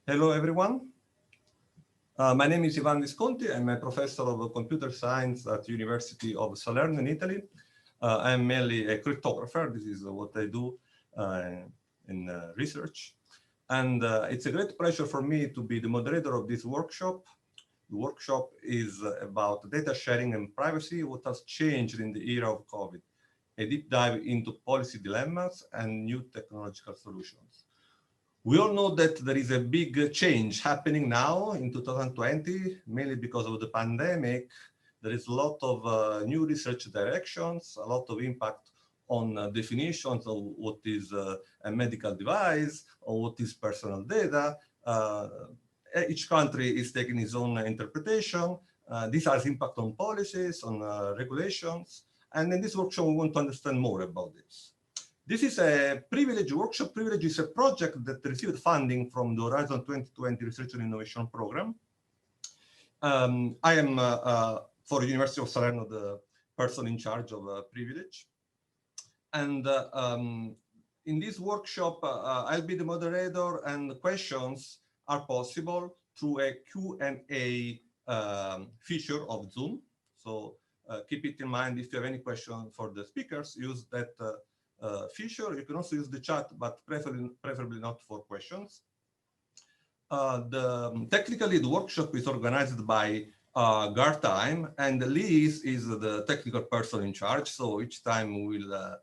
Hello, everyone. My name is Ivan Visconti. I'm a professor of computer science at the University of Salerno in Italy. I'm mainly a cryptographer. This is what I do in research. And it's a great pleasure for me to be the moderator of this workshop. The workshop is about data sharing and privacy, what has changed in the era of COVID, a deep dive into policy dilemmas and new technological solutions. We all know that there is a big change happening now in 2020, mainly because of the pandemic. There is a lot of new research directions, a lot of impact on definitions of what is a medical device or what is personal data. Each country is taking its own interpretation. This has impact on policies, on regulations. And in this workshop, we want to understand more about this. This is a PRIViLEDGE workshop. PRIViLEDGE is a project that received funding from the Horizon 2020 Research and Innovation Program. I am, for University of Salerno, the person in charge of PRIViLEDGE. And in this workshop, I'll be the moderator, and questions are possible through a Q&A feature of Zoom. So keep it in mind, if you have any question for the speakers, use that feature. You can also use the chat, but preferably not for questions. Technically, the workshop is organized by Gartime, and Liz is the technical person in charge. So each time we'll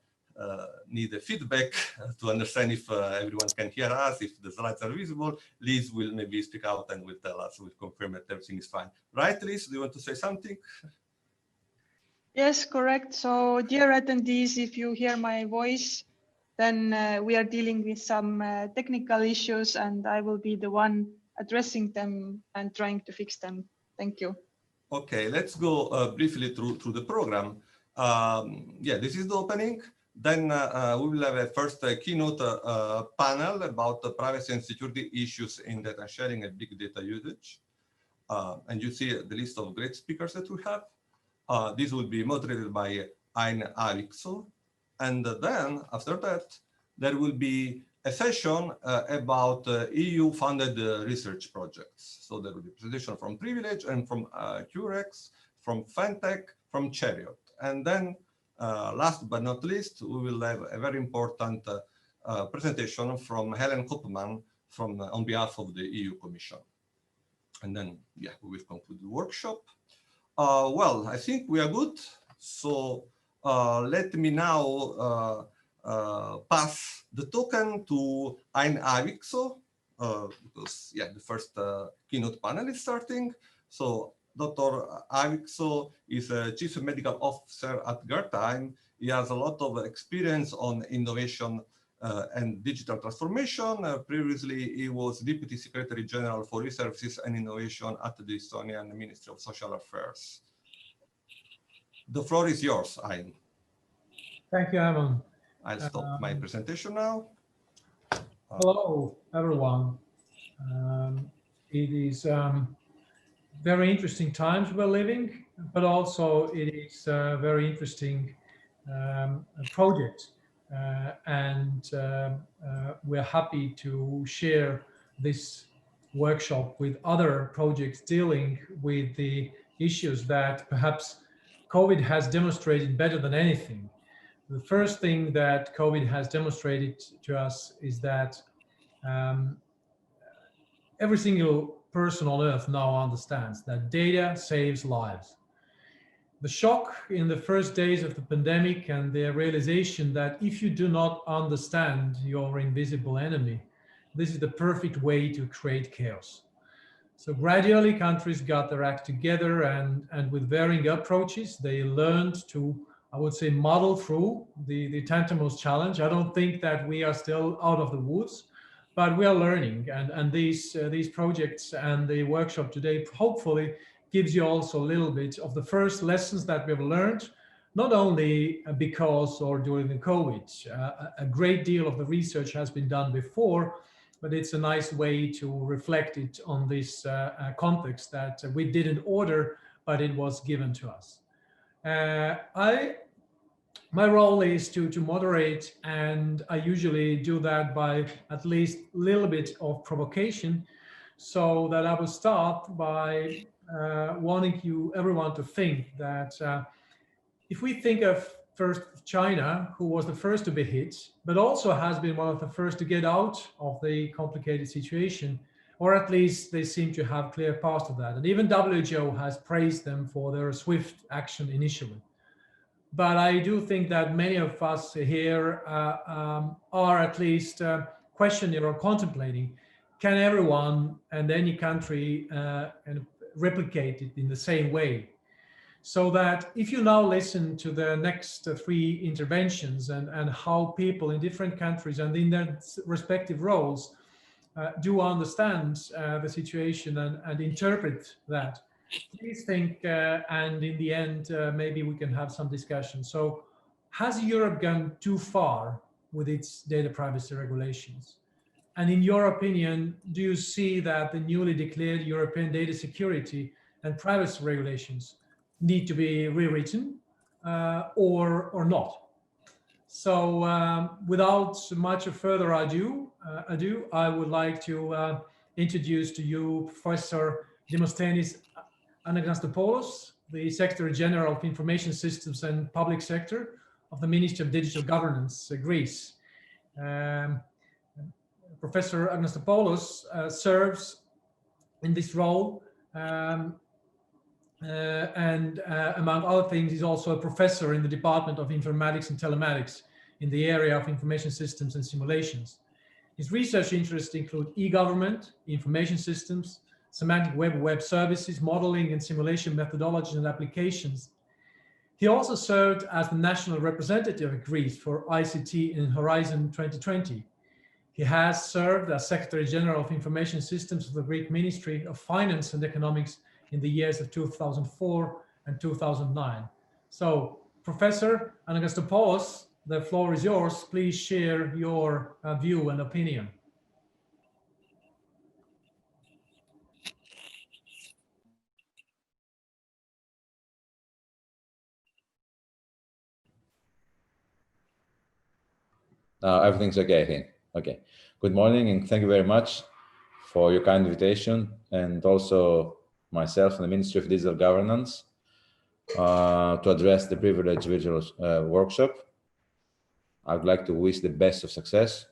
need a feedback to understand if everyone can hear us, if the slides are visible. Liz will maybe speak out and will tell us, will confirm that everything is fine. Right, Liz, do you want to say something? Yes, correct. So dear attendees, if you hear my voice, then we are dealing with some technical issues, and I will be the one addressing them and trying to fix them. Thank you. Okay, let's go briefly through the program. Yeah, this is the opening. Then we will have a first keynote panel about the privacy and security issues in data sharing and big data usage. And you see the list of great speakers that we have. This will be moderated by Anagnostopoulos. And then after that, there will be a session about EU-funded research projects. So there will be a presentation from PRIViLEDGE and from CUREX, from FENTEC, from CHARIOT. And then last but not least, we will have a very important presentation from Helen Köpman on behalf of the EU Commission. And then, yeah, we will conclude the workshop. Well, I think we are good. So let me now pass the token to Anagnostopoulos, because yeah, the first keynote panel is starting. So Dr. Anagnostopoulos is a Chief Medical Officer at Gartime. He has a lot of experience on innovation and digital transformation. Previously, he was Deputy Secretary General for Research and Innovation at the Estonian Ministry of Social Affairs. The floor is yours, Ain. Thank you, Ivan. I'll stop my presentation now. Hello, everyone. It is very interesting times we're living, but also it is a very interesting project. And we're happy to share this workshop with other projects dealing with the issues that perhaps COVID has demonstrated better than anything. The first thing that COVID has demonstrated to us is that every single person on earth now understands that data saves lives. The shock in the first days of the pandemic and the realization that if you do not understand your invisible enemy, this is the perfect way to create chaos. So gradually countries got their act together, and with varying approaches, they learned to, I would say, muddle through the tantamount challenge. I don't think that we are still out of the woods, but we are learning, and these projects and the workshop today hopefully gives you also a little bit of the first lessons that we've learned, not only because or during the COVID. A great deal of the research has been done before, but it's a nice way to reflect it on this context that we didn't order, but it was given to us. My role is to moderate, and I usually do that by at least a little bit of provocation. So that I will start by wanting everyone to think that if we think of first China, who was the first to be hit, but also has been one of the first to get out of the complicated situation, or at least they seem to have clear paths to that. And even WHO has praised them for their swift action initially. But I do think that many of us here are at least questioning or contemplating, can everyone and any country replicate it in the same way? So that if you now listen to the next three interventions and how people in different countries and in their respective roles do understand the situation and interpret that, please think, and in the end, maybe we can have some discussion. So has Europe gone too far with its data privacy regulations? And in your opinion, do you see that the newly declared European data security and privacy regulations need to be rewritten or not? So without much further ado, I would like to introduce to you Professor Dimosthenis Anagnostopoulos, the Secretary General of Information Systems and Public Sector of the Ministry of Digital Governance, Greece. Professor Anagnostopoulos serves in this role and among other things, he's also a professor in the Department of Informatics and Telematics in the area of information systems and simulations. His research interests include e-government, information systems, semantic web services, modeling and simulation methodologies and applications. He also served as the national representative of Greece for ICT in Horizon 2020. He has served as Secretary General of Information Systems of the Greek Ministry of Finance and Economics in the years of 2004 and 2009. So, Professor Anagnostopoulos, the floor is yours. Please share your view and opinion. Everything's okay, I think. Okay. Good morning, and thank you very much for your kind invitation, and also myself and the Ministry of Digital Governance to address the PRIViLEDGE virtual workshop. I would like to wish the best of success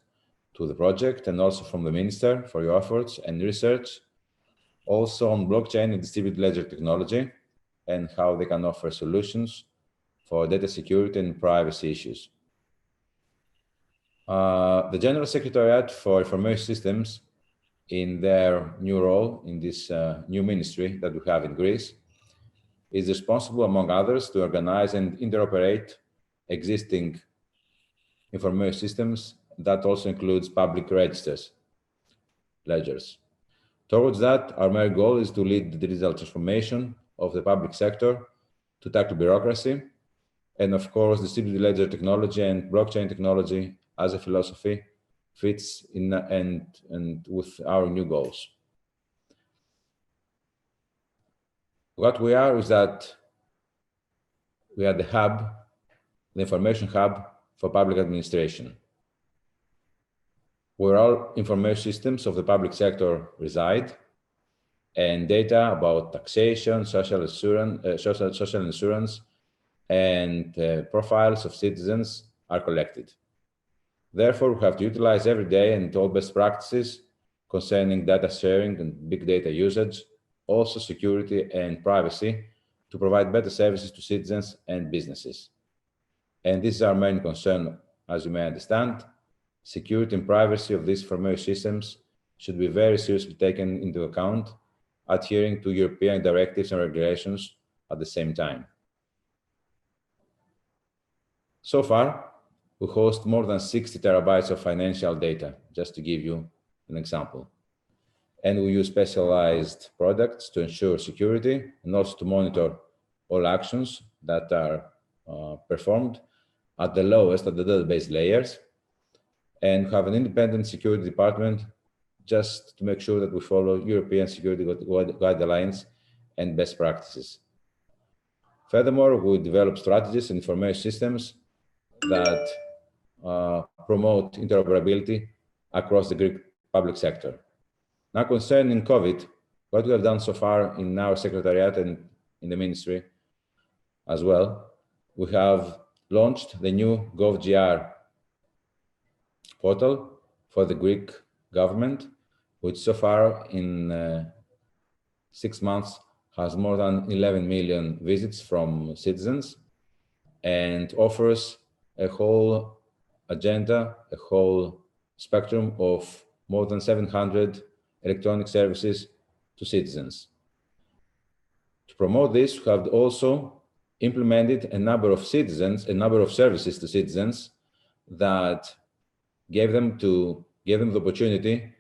to the project and also from the Minister for your efforts and research, also on blockchain and distributed ledger technology and how they can offer solutions for data security and privacy issues. The General Secretariat for Information Systems, in their new role in this new ministry that we have in Greece, is responsible, among others, to organize and interoperate existing information systems. That also includes public registers, ledgers. Towards that, our main goal is to lead the digital transformation of the public sector, to tackle bureaucracy, and of course, distributed ledger technology and blockchain technology as a philosophy fits in and with our new goals. What we are is that we are the hub, the information hub for public administration, where all information systems of the public sector reside, and data about taxation, social insurance, and profiles of citizens are collected. Therefore, we have to utilize every day and all best practices concerning data sharing and big data usage, also security and privacy, to provide better services to citizens and businesses. And this is our main concern, as you may understand. Security and privacy of these information systems should be very seriously taken into account, adhering to European directives and regulations at the same time. So far, we host more than 60 terabytes of financial data, just to give you an example. And we use specialized products to ensure security and also to monitor all actions that are performed at the lowest of the database layers, and have an independent security department just to make sure that we follow European security guidelines and best practices. Furthermore, we develop strategies and information systems that promote interoperability across the Greek public sector. Now, concerning COVID, what we have done so far in our secretariat and in the ministry as well, we have launched the new GovGR portal for the Greek government, which so far in 6 months has more than 11 million visits from citizens and offers a whole agenda, a whole spectrum of more than 700 electronic services to citizens. To promote this, we have also implemented a number of services to citizens that gave them the opportunity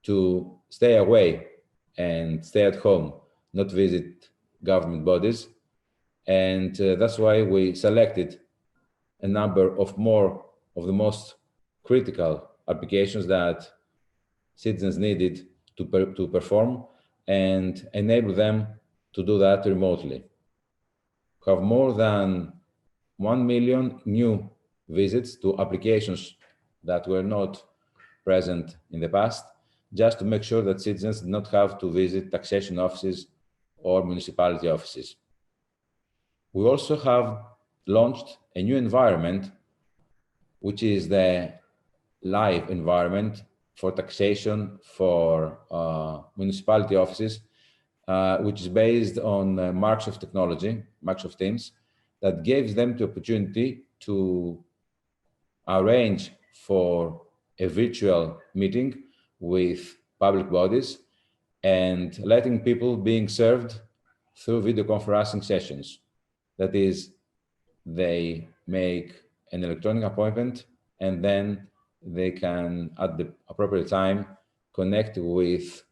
to stay away and stay at home, not visit government bodies. And that's why we selected a number of more of the most critical applications that citizens needed to perform and enable them to do that remotely. We have more than 1 million new visits to applications that were not present in the past, just to make sure that citizens did not have to visit taxation offices or municipality offices. We also have launched a new environment, which is the live environment for taxation for municipality offices, which is based on Microsoft technology, Microsoft Teams, that gives them the opportunity to arrange for a virtual meeting with public bodies and letting people being served through video conferencing sessions. That is, they make an electronic appointment and then they can, at the appropriate time, connect with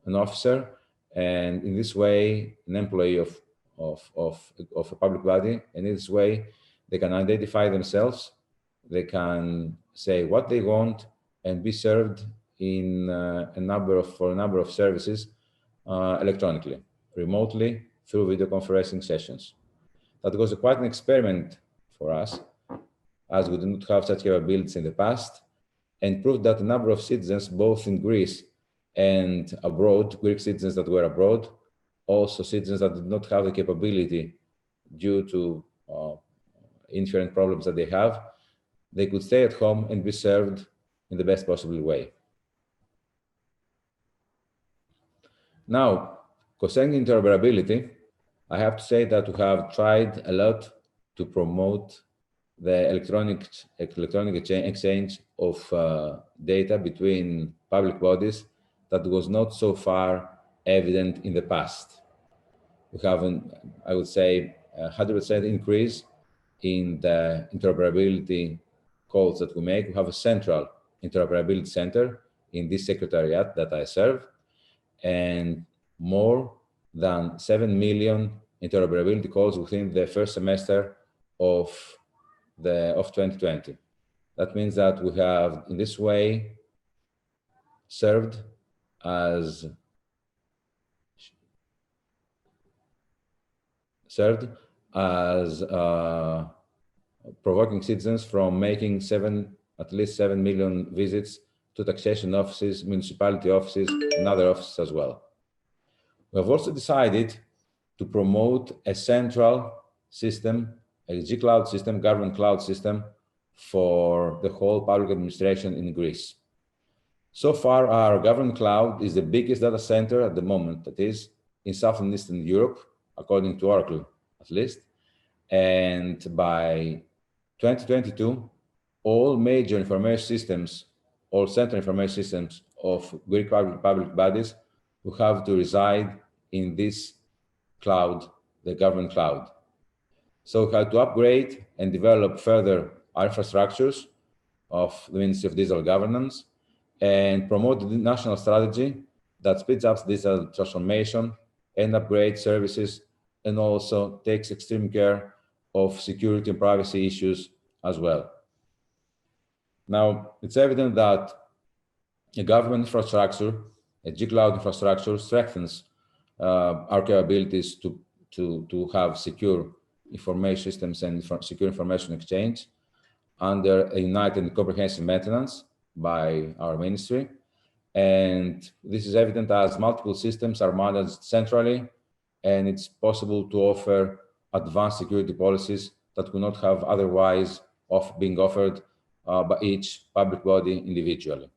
an officer, and in this way, an employee of a public body, and in this way, they can identify themselves, they can say what they want, and be served in a number of services electronically, remotely, through video conferencing sessions. That was quite an experiment for us, as we did not have such capabilities in the past, and proved that a number of citizens, both in Greece and abroad, Greek citizens that were abroad, also citizens that did not have the capability due to inherent problems that they have, they could stay at home and be served in the best possible way. Now, concerning interoperability, I have to say that we have tried a lot to promote the electronic exchange of data between public bodies that was not so far evident in the past. We have, I would say, 100% increase in the interoperability calls that we make. We have a central interoperability center in this secretariat that I serve, and more than 7 million interoperability calls within the first semester of 2020. That means that we have, in this way, served as provoking citizens from making at least 7 million visits to taxation offices, municipality offices, and other offices as well. We have also decided to promote a central system, a G-Cloud system, government cloud system for the whole public administration in Greece. So far, our government cloud is the biggest data center at the moment, that is, in South and Eastern Europe, according to Oracle, at least. And by 2022, all major information systems, all central information systems of Greek public bodies will have to reside in this cloud, the government cloud. So we had to upgrade and develop further our infrastructures of the Ministry of Digital Governance and promote the national strategy that speeds up digital transformation and upgrade services, and also takes extreme care of security and privacy issues as well. Now, it's evident that a government infrastructure, a G-Cloud infrastructure, strengthens our capabilities to have secure information systems and secure information exchange under a united and comprehensive maintenance by our ministry. And this is evident as multiple systems are managed centrally, and it's possible to offer advanced security policies that could not have otherwise being offered by each public body individually.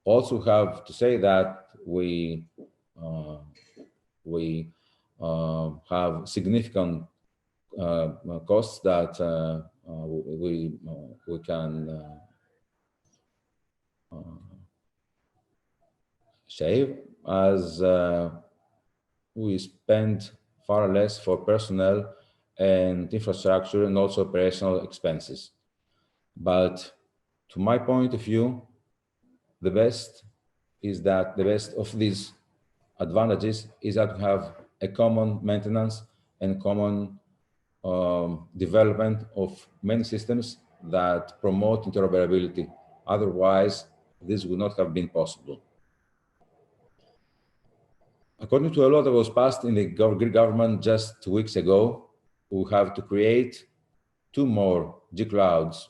Also have to say that we have significant costs that we can save, as we spend far less for personnel and infrastructure and also operational expenses. But to my point of view, the best of these advantages is that we have a common maintenance and common development of many systems that promote interoperability. Otherwise, this would not have been possible. According to a law that was passed in the Greek government just 2 weeks ago, we have to create 2 more G clouds,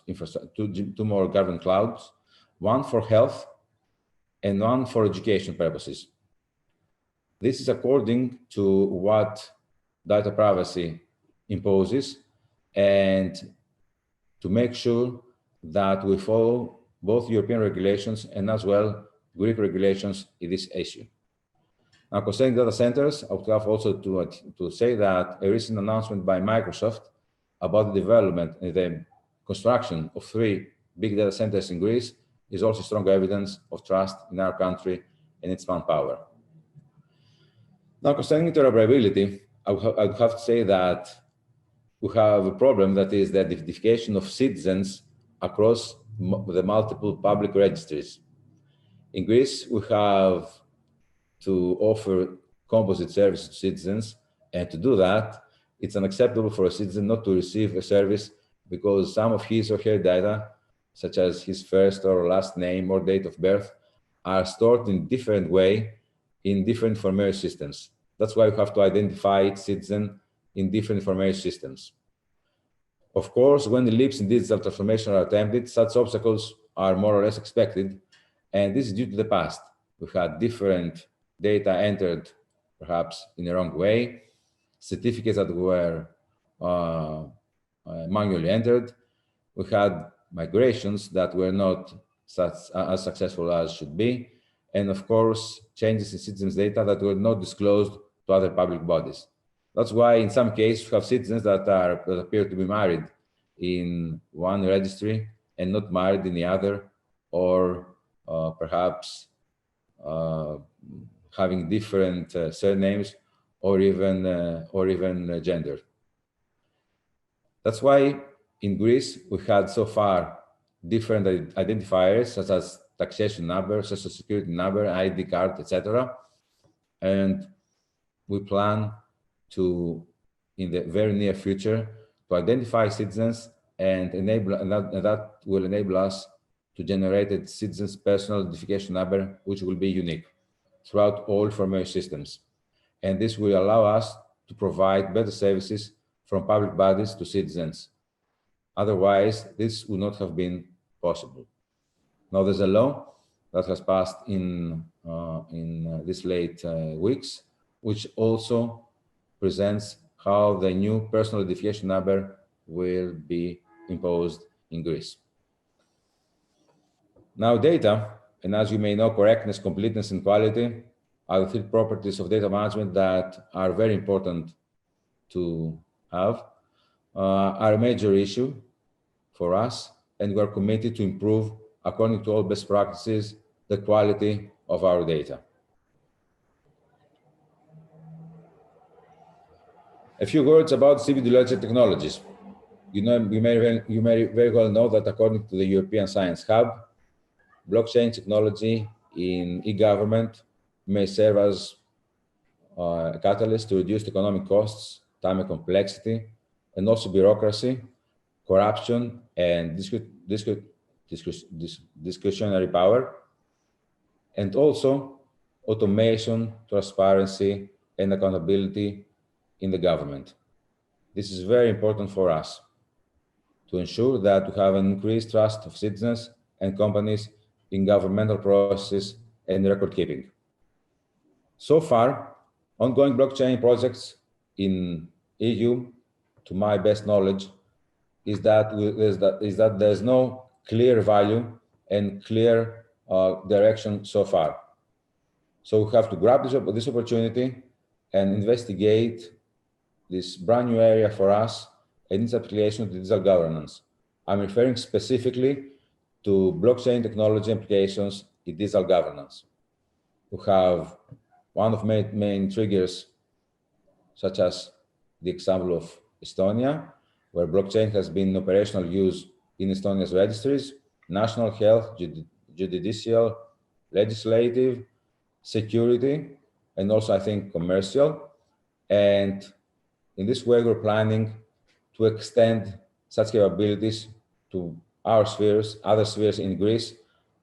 two more government clouds, one for health and one for education purposes. This is according to what data privacy imposes, and to make sure that we follow both European regulations and as well Greek regulations in this issue. Now, concerning data centers, I would have also to say that a recent announcement by Microsoft about the development and the construction of 3 big data centers in Greece is also strong evidence of trust in our country and its manpower. Now, concerning interoperability, I would have to say that we have a problem, that is the identification of citizens across the multiple public registries. In Greece, we have to offer composite services to citizens, and to do that, it's unacceptable for a citizen not to receive a service because some of his or her data, such as his first or last name or date of birth, are stored in different way in different information systems. That's why we have to identify each citizen in different information systems. Of course, when the leaps in digital transformation are attempted, such obstacles are more or less expected, and this is due to the past. We had different data entered perhaps in the wrong way, certificates that were manually entered. We had migrations that were not as successful as should be, and of course, changes in citizens' data that were not disclosed to other public bodies. That's why in some cases we have citizens that appear to be married in one registry and not married in the other, or perhaps having different surnames or even gender. That's why in Greece we had so far different identifiers such as taxation number, social security number, ID card, etc. And we plan to, in the very near future, to identify citizens and that will enable us to generate a citizen's personal identification number, which will be unique throughout all information systems. And this will allow us to provide better services from public bodies to citizens. Otherwise, this would not have been possible. Now, there's a law that has passed in these late weeks, which also presents how the new personal identification number will be imposed in Greece. Now, data, and as you may know, correctness, completeness, and quality are the 3 properties of data management that are very important to have, are a major issue for us, and we are committed to improve, according to all best practices, the quality of our data. A few words about PRIViLEDGE technologies. You may very well know that according to the European Science Hub, blockchain technology in e-government may serve as a catalyst to reduce economic costs, time and complexity, and also bureaucracy, corruption, and discretionary power, and also automation, transparency, and accountability in the government. This is very important for us to ensure that we have an increased trust of citizens and companies in governmental processes and record keeping. So far, ongoing blockchain projects in EU, to my best knowledge, is that there's no clear value and clear direction so far. So we have to grab this opportunity and investigate this brand new area for us and its application to digital governance. I'm referring specifically to blockchain technology implications in digital governance. We have one of main triggers, such as the example of Estonia, where blockchain has been in operational use in Estonia's registries, national health, judicial, legislative, security, and also I think commercial. And in this way, we're planning to extend such capabilities to our spheres, other spheres in Greece,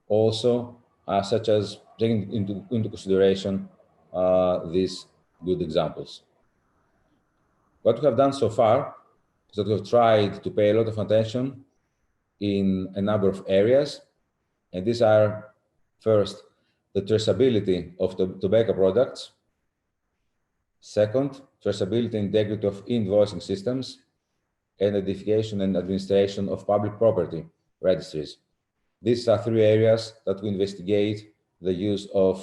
also such as taking into consideration these good examples. What we have done so far is that we have tried to pay a lot of attention in a number of areas. And these are, first, the traceability of the tobacco products. Second, traceability and integrity of invoicing systems, and identification and administration of public property registries. These are three areas that we investigate the use of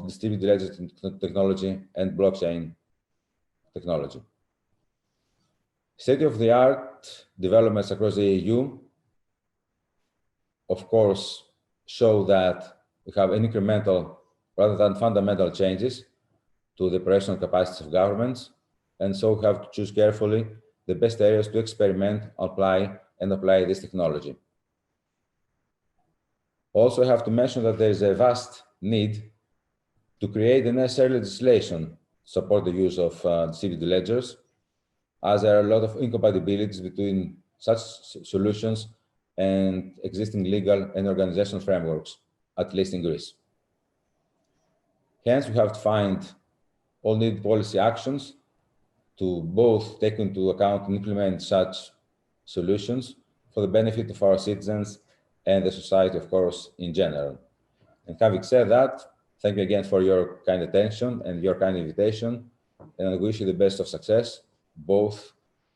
distributed ledger technology and blockchain technology. State-of-the-art developments across the EU, of course, show that we have incremental rather than fundamental changes to the operational capacities of governments, and so we have to choose carefully the best areas to experiment, apply this technology. Also, I have to mention that there is a vast need to create the necessary legislation to support the use of distributed ledgers, as there are a lot of incompatibilities between such solutions and existing legal and organizational frameworks, at least in Greece. Hence, we have to find all needed policy actions to both take into account and implement such solutions for the benefit of our citizens and the society, of course, in general. And having said that, thank you again for your kind attention and your kind invitation, and I wish you the best of success, both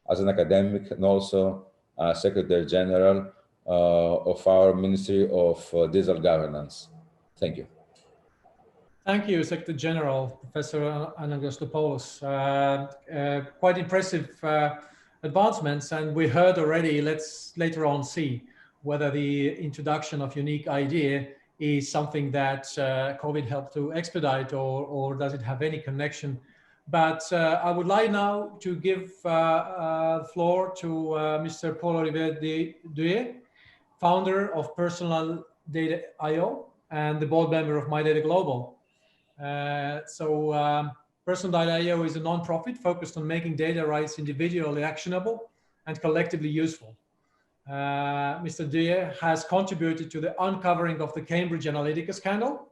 as an academic and also Secretary General of our Ministry of Digital Governance. Thank you. Thank you, Secretary General, Professor Anagnostopoulos. Quite impressive advancements, and we heard already. Let's later on see whether the introduction of unique idea is something that COVID helped to expedite, or does it have any connection. But I would like now to give the floor to Mr. Paul-Olivier, founder of Personal Data.io and the board member of MyData Global. Personal.io is a non-profit focused on making data rights individually actionable and collectively useful. Mr. Dehaye has contributed to the uncovering of the Cambridge Analytica scandal.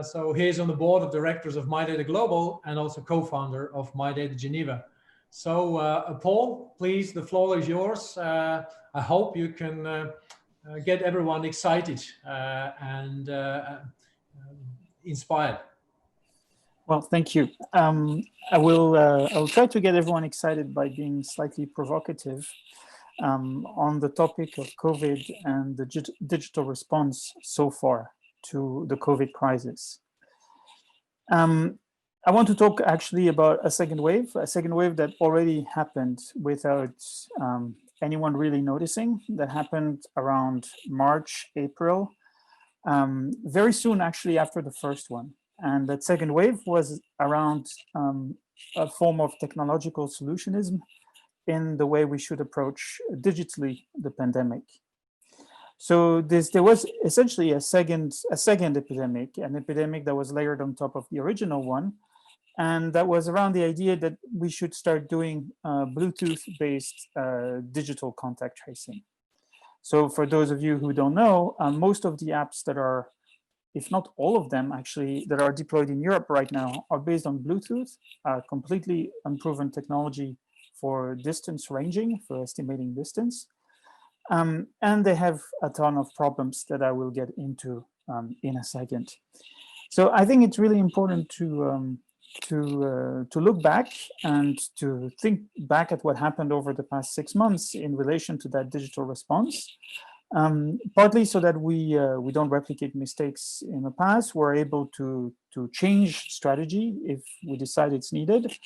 So he is on the board of directors of MyData Global and also co-founder of MyData Geneva. So Paul, please, the floor is yours. I hope you can get everyone excited and inspired. Well, thank you. I will try to get everyone excited by being slightly provocative on the topic of COVID and the digital response so far to the COVID crisis. I want to talk actually about a second wave that already happened without anyone really noticing, that happened around March, April, very soon actually after the first one. And that second wave was around a form of technological solutionism in the way we should approach digitally the pandemic. So there was essentially a second epidemic, an epidemic that was layered on top of the original one. And that was around the idea that we should start doing Bluetooth-based digital contact tracing. So for those of you who don't know, most of the apps that are, if not all of them actually, that are deployed in Europe right now are based on Bluetooth, completely unproven technology for distance ranging, for estimating distance. And they have a ton of problems that I will get into in a second. So I think it's really important to look back and to think back at what happened over the past 6 months in relation to that digital response. Partly so that we don't replicate mistakes in the past. We're able to change strategy if we decide it's needed.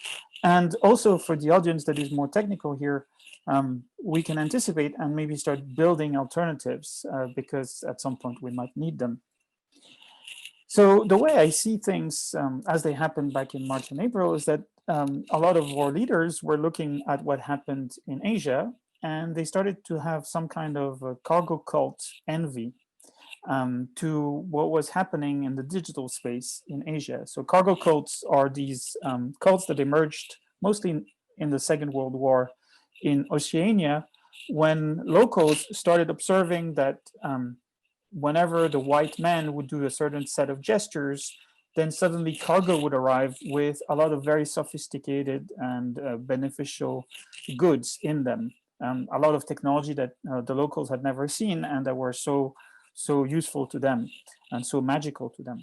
And also for the audience that is more technical here, we can anticipate and maybe start building alternatives because at some point we might need them. So the way I see things as they happened back in March and April is that a lot of our leaders were looking at what happened in Asia, and they started to have some kind of cargo cult envy to what was happening in the digital space in Asia. So cargo cults are these cults that emerged mostly in the Second World War in Oceania, when locals started observing that whenever the white man would do a certain set of gestures, then suddenly cargo would arrive with a lot of very sophisticated and beneficial goods in them. A lot of technology that the locals had never seen and that were so useful to them and so magical to them.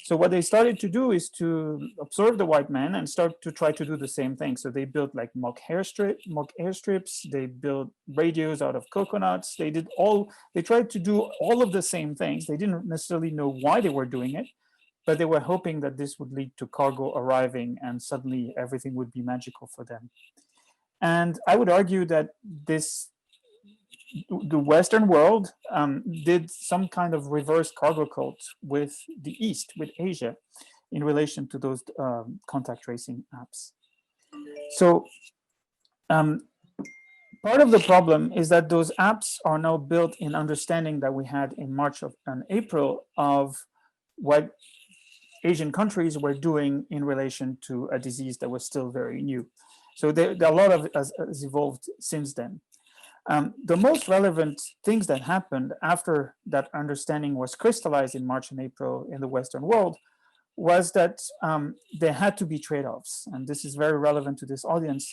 So what they started to do is to observe the white man and start to try to do the same thing. So they built like mock airstrips, they built radios out of coconuts, they tried to do all of the same things. They didn't necessarily know why they were doing it, but they were hoping that this would lead to cargo arriving and suddenly everything would be magical for them. And I would argue that the Western world did some kind of reverse cargo cult with the East, with Asia, in relation to those contact tracing apps. So part of the problem is that those apps are now built in understanding that we had in March and April of what Asian countries were doing in relation to a disease that was still very new. So a lot of it has evolved since then. The most relevant things that happened after that understanding was crystallized in March and April in the Western world was that there had to be trade-offs. And this is very relevant to this audience.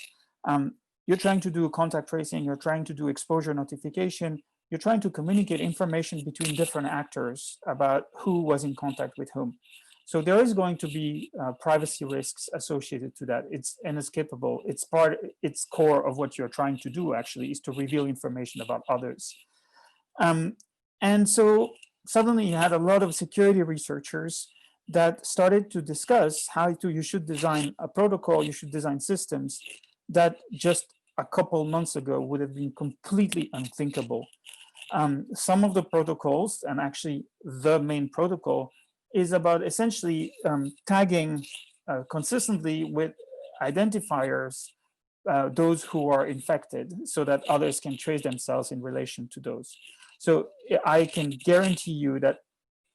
You're trying to do contact tracing, you're trying to do exposure notification, you're trying to communicate information between different actors about who was in contact with whom. So there is going to be privacy risks associated to that. It's inescapable. It's core of what you're trying to do actually is to reveal information about others. And so suddenly you had a lot of security researchers that started to discuss how you should design a protocol, you should design systems that just a couple months ago would have been completely unthinkable. Some of the protocols, and actually the main protocol, is about essentially tagging consistently with identifiers those who are infected so that others can trace themselves in relation to those. So I can guarantee you that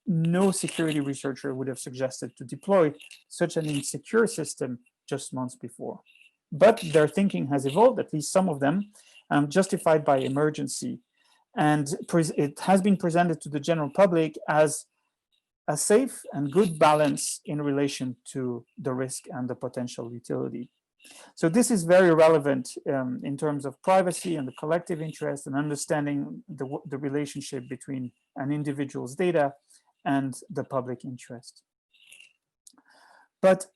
no security researcher would have suggested to deploy such an insecure system just months before. But their thinking has evolved, at least some of them, justified by emergency. And it has been presented to the general public as a safe and good balance in relation to the risk and the potential utility. So this is very relevant in terms of privacy and the collective interest and understanding the relationship between an individual's data and the public interest. But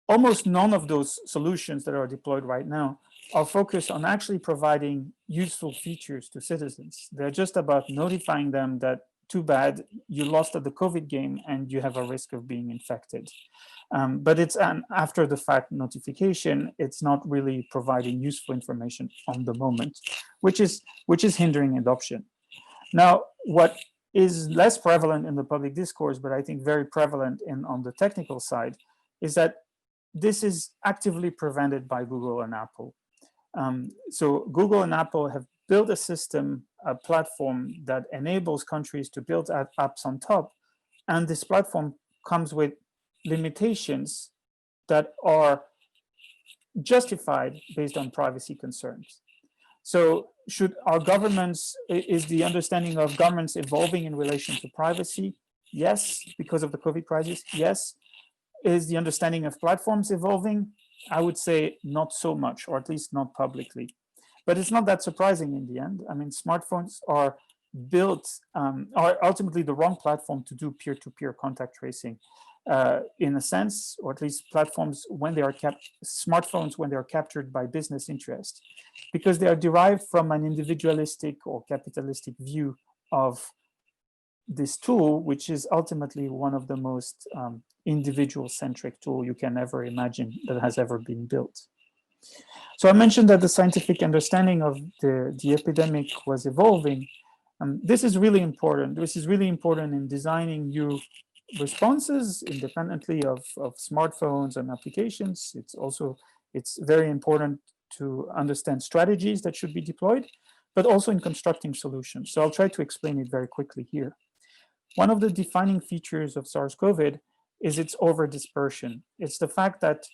almost none of those solutions that are deployed right now are focused on actually providing useful features to citizens. They're just about notifying them that too bad, you lost at the COVID game and you have a risk of being infected. But it's an after the fact notification. It's not really providing useful information on the moment, which is hindering adoption. Now, what is less prevalent in the public discourse, but I think very prevalent on the technical side, is that this is actively prevented by Google and Apple. So Google and Apple have built a system, a platform that enables countries to build apps on top. And this platform comes with limitations that are justified based on privacy concerns. So should our governments, is the understanding of governments evolving in relation to privacy? Yes, because of the COVID crisis, yes. Is the understanding of platforms evolving? I would say not so much, or at least not publicly. But it's not that surprising in the end. I mean, smartphones are built, are ultimately the wrong platform to do peer-to-peer contact tracing. In a sense, or at least platforms when they are smartphones when they are captured by business interest, because they are derived from an individualistic or capitalistic view of this tool, which is ultimately one of the most individual-centric tool you can ever imagine that has ever been built. So I mentioned that the scientific understanding of the epidemic was evolving. This is really important. This is really important in designing new responses independently of smartphones and applications. It's very important to understand strategies that should be deployed, but also in constructing solutions. So I'll try to explain it very quickly here. One of the defining features of SARS-CoV is its over-dispersion. It's the fact that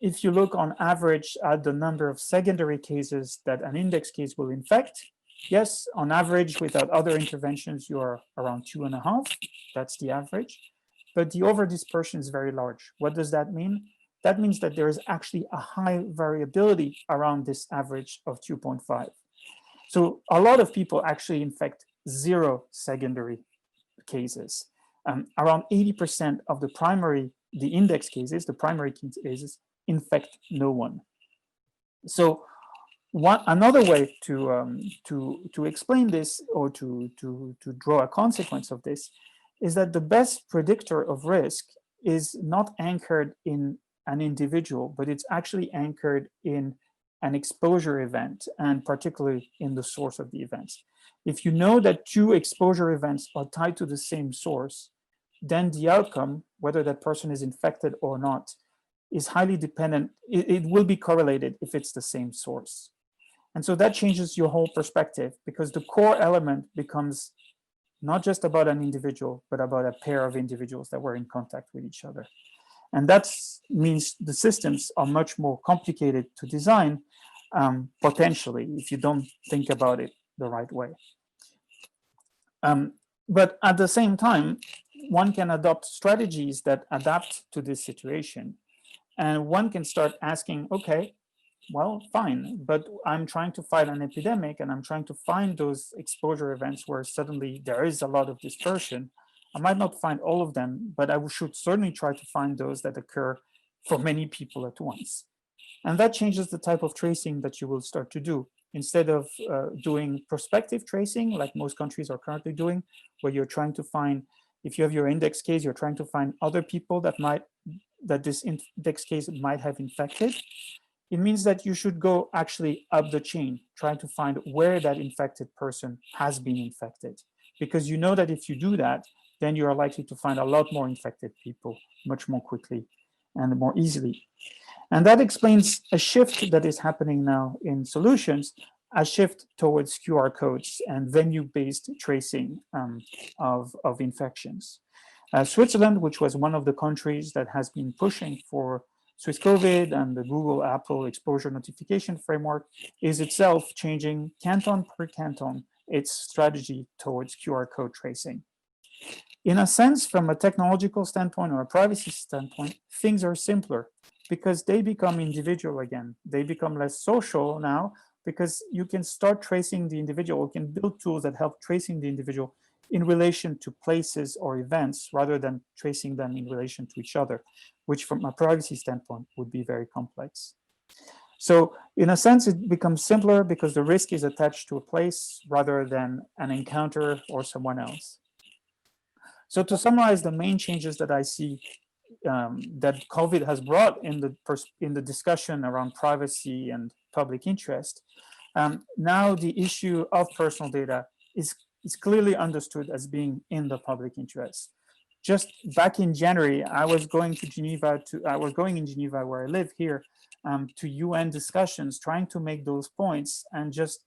if you look on average at the number of secondary cases that an index case will infect, yes, on average, without other interventions, you are around 2.5. That's the average. But the over-dispersion is very large. What does that mean? That means that there is actually a high variability around this average of 2.5. So a lot of people actually infect 0 secondary cases. Around 80% of the index cases, the primary cases, infect no one. So another way to explain this, or to draw a consequence of this, is that the best predictor of risk is not anchored in an individual, but it's actually anchored in an exposure event, and particularly in the source of the events. If you know that 2 exposure events are tied to the same source, then the outcome, whether that person is infected or not, is highly dependent. It will be correlated if it's the same source. And so that changes your whole perspective, because the core element becomes not just about an individual, but about a pair of individuals that were in contact with each other. And that means the systems are much more complicated to design, potentially, if you don't think about it the right way. But at the same time, one can adopt strategies that adapt to this situation. And one can start asking, okay, well, fine, but I'm trying to fight an epidemic, and I'm trying to find those exposure events where suddenly there is a lot of dispersion. I might not find all of them, but I should certainly try to find those that occur for many people at once. And that changes the type of tracing that you will start to do. Instead of doing prospective tracing, like most countries are currently doing, where you're trying to find, if you have your index case, you're trying to find other people that this index case might have infected. It means that you should go actually up the chain, trying to find where that infected person has been infected. Because you know that if you do that, then you are likely to find a lot more infected people much more quickly and more easily. And that explains a shift that is happening now in solutions, a shift towards QR codes and venue-based tracing of infections. Switzerland, which was one of the countries that has been pushing for Swiss COVID and the Google Apple exposure notification framework, is itself changing canton per canton its strategy towards QR code tracing. In a sense, from a technological standpoint or a privacy standpoint, things are simpler because they become individual again. They become less social now because you can start tracing the individual. You can build tools that help tracing the individual in relation to places or events rather than tracing them in relation to each other, which from a privacy standpoint would be very complex. So in a sense, it becomes simpler because the risk is attached to a place rather than an encounter or someone else. So to summarize the main changes that I see that COVID has brought in the discussion around privacy and public interest, now the issue of personal data is clearly understood as being in the public interest. Just back in January, I was going in Geneva, where I live here, to UN discussions, trying to make those points and just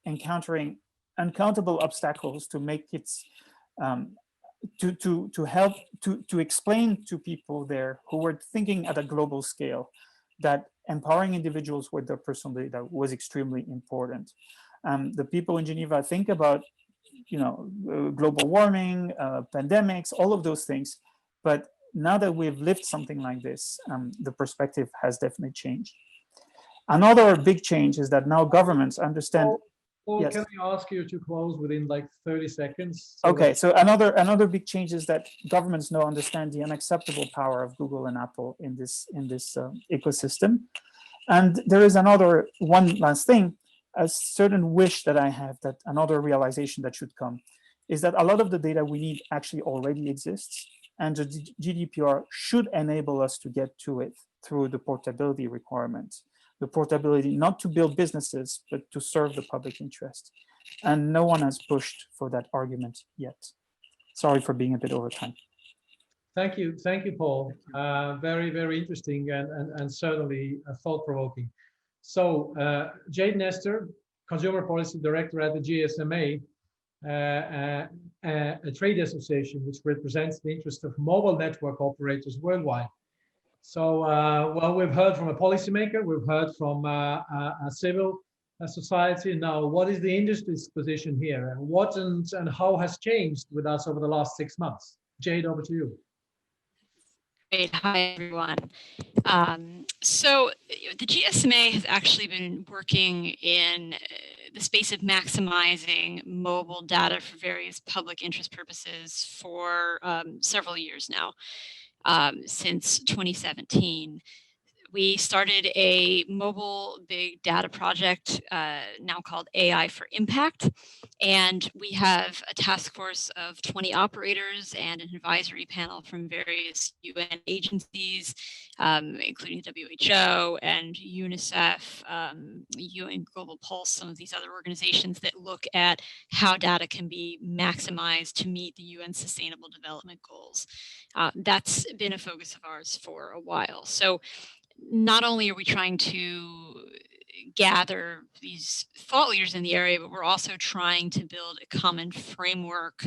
encountering uncountable obstacles to make it to help to explain to people there who were thinking at a global scale that empowering individuals with their personal data was extremely important. The people in Geneva think about, global warming, pandemics, all of those things, but now that we've lived something like this, the perspective has definitely changed. Another big change is that now governments understand. Paul, Yes. can I ask you to close within like 30 seconds? So Okay, that- so another big change is that governments now understand the unacceptable power of Google and Apple in this ecosystem. And there is one last thing, a certain wish that I have, that another realization that should come is that a lot of the data we need actually already exists, and the GDPR should enable us to get to it through the portability requirement. The portability not to build businesses, but to serve the public interest. And no one has pushed for that argument yet. Sorry for being a bit over time. Thank you, Paul. Very, very interesting and certainly thought-provoking. So, Jade Nestor, Consumer Policy Director at the GSMA, a trade association which represents the interest of mobile network operators worldwide. So, well, we've heard from a policymaker, we've heard from a civil society. Now, what is the industry's position here, and what and how has changed with us over the last 6 months? Jade, over to you. Great. Hi, everyone. So the GSMA has actually been working in the space of maximizing mobile data for various public interest purposes for several years now, since 2017. We started a mobile big data project now called AI for Impact. And we have a task force of 20 operators and an advisory panel from various UN agencies, including WHO and UNICEF, UN Global Pulse, some of these other organizations that look at how data can be maximized to meet the UN Sustainable Development Goals. That's been a focus of ours for a while. So not only are we trying to gather these thought leaders in the area, but we're also trying to build a common framework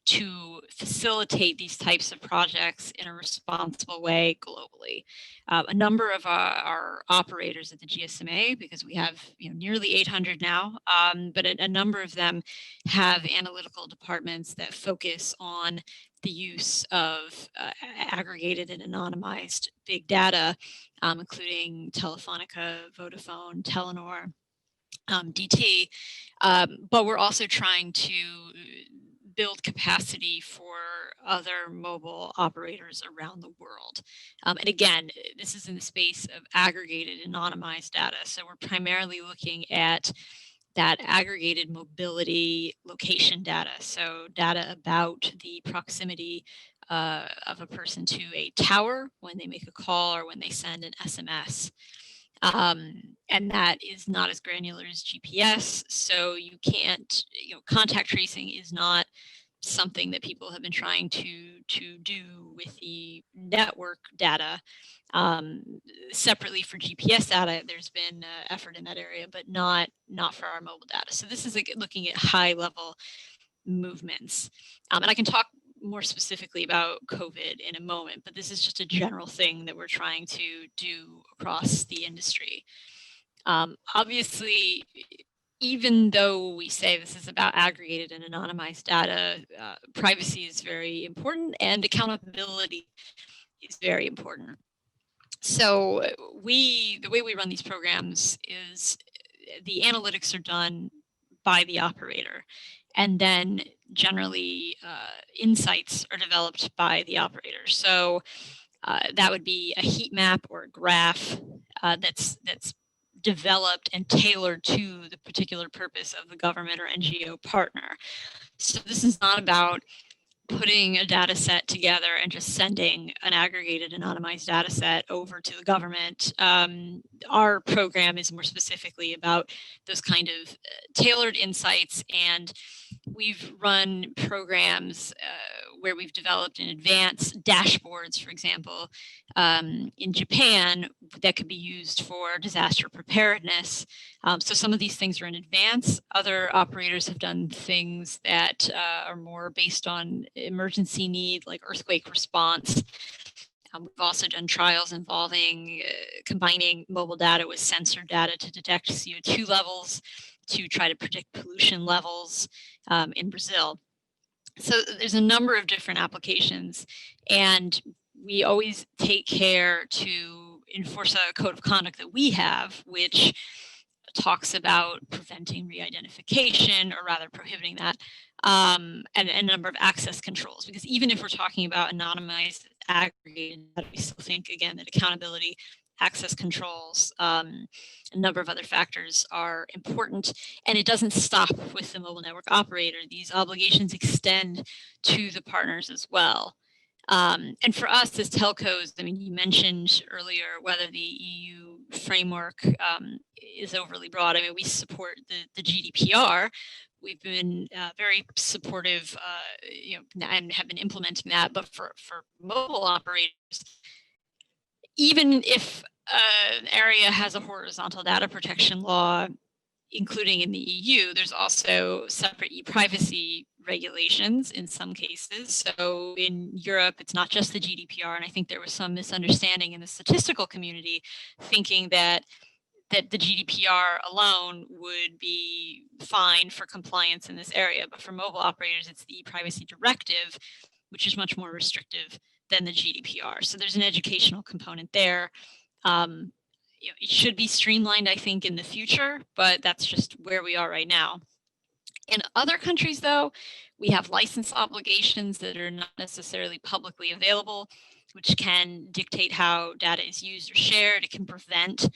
to facilitate these types of projects in a responsible way globally. A number of our operators at the GSMA, because we have nearly 800 now, but a number of them have analytical departments that focus on the use of aggregated and anonymized big data, including Telefonica, Vodafone, Telenor, DT, but we're also trying to build capacity for other mobile operators around the world. And again, this is in the space of aggregated anonymized data. So we're primarily looking at that aggregated mobility location data. So data about the proximity of a person to a tower when they make a call or when they send an SMS. And that is not as granular as GPS. So you can't, contact tracing is not something that people have been trying to do with the network data. Separately for GPS data, there's been effort in that area, but not for our mobile data. So this is looking at high level movements. And I can talk more specifically about COVID in a moment, but this is just a general thing that we're trying to do across the industry. Obviously, even though we say this is about aggregated and anonymized data, privacy is very important and accountability is very important. So the way we run these programs is the analytics are done by the operator, and then generally insights are developed by the operator. So that would be a heat map or a graph that's developed and tailored to the particular purpose of the government or NGO partner. So this is not about putting a data set together and just sending an aggregated anonymized data set over to the government. Our program is more specifically about those kind of tailored insights, and we've run programs where we've developed in advance dashboards, for example, in Japan that could be used for disaster preparedness. So some of these things are in advance. Other operators have done things that are more based on emergency need, like earthquake response. We've also done trials involving combining mobile data with sensor data to detect CO2 levels, to try to predict pollution levels in Brazil. So there's a number of different applications, and we always take care to enforce a code of conduct that we have, which talks about preventing re-identification, or rather prohibiting that, and a number of access controls. Because even if we're talking about anonymized aggregated data, we still think, again, that accountability, access controls, a number of other factors are important. And it doesn't stop with the mobile network operator. These obligations extend to the partners as well. And for us as telcos, I mean, you mentioned earlier whether the EU framework is overly broad. I mean, we support the GDPR. We've been very supportive, and have been implementing that. But for mobile operators, even if an area has a horizontal data protection law, including in the EU, there's also separate e-privacy regulations in some cases. So in Europe, it's not just the GDPR, and I think there was some misunderstanding in the statistical community thinking that the GDPR alone would be fine for compliance in this area. But for mobile operators, it's the e-privacy directive, which is much more restrictive than the GDPR. So there's an educational component there. It should be streamlined, I think, in the future, but that's just where we are right now. In other countries, though, we have license obligations that are not necessarily publicly available, which can dictate how data is used or shared. It can prevent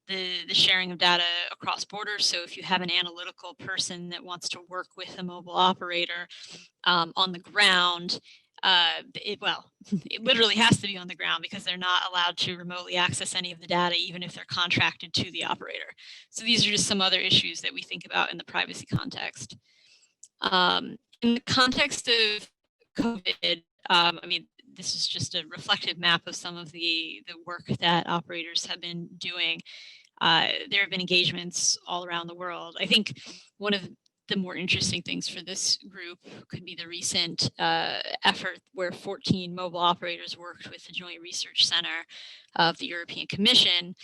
the sharing of data across borders. So if you have an analytical person that wants to work with a mobile operator on the ground, it literally has to be on the ground, because they're not allowed to remotely access any of the data, even if they're contracted to the operator. So these are just some other issues that we think about in the privacy context. In the context of COVID, I mean, this is just a reflective map of some of the work that operators have been doing. There have been engagements all around the world. I think one of the more interesting things for this group could be the recent effort where 14 mobile operators worked with the Joint Research Center of the European Commission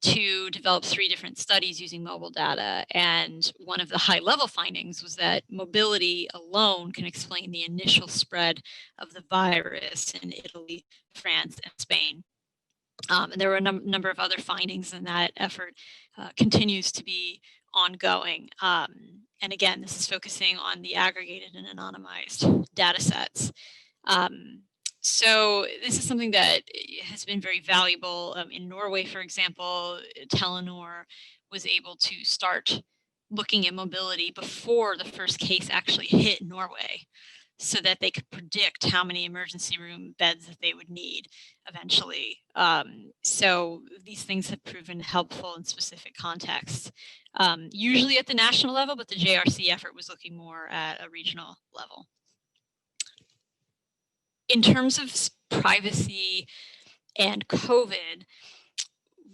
to develop 3 different studies using mobile data. And one of the high-level findings was that mobility alone can explain the initial spread of the virus in Italy, France, and Spain. And there were a number of other findings, and that effort continues to be ongoing. And again, this is focusing on the aggregated and anonymized data sets. So this is something that has been very valuable. In Norway, for example, Telenor was able to start looking at mobility before the first case actually hit Norway, so that they could predict how many emergency room beds that they would need eventually. So these things have proven helpful in specific contexts, usually at the national level, but the JRC effort was looking more at a regional level. In terms of privacy and COVID,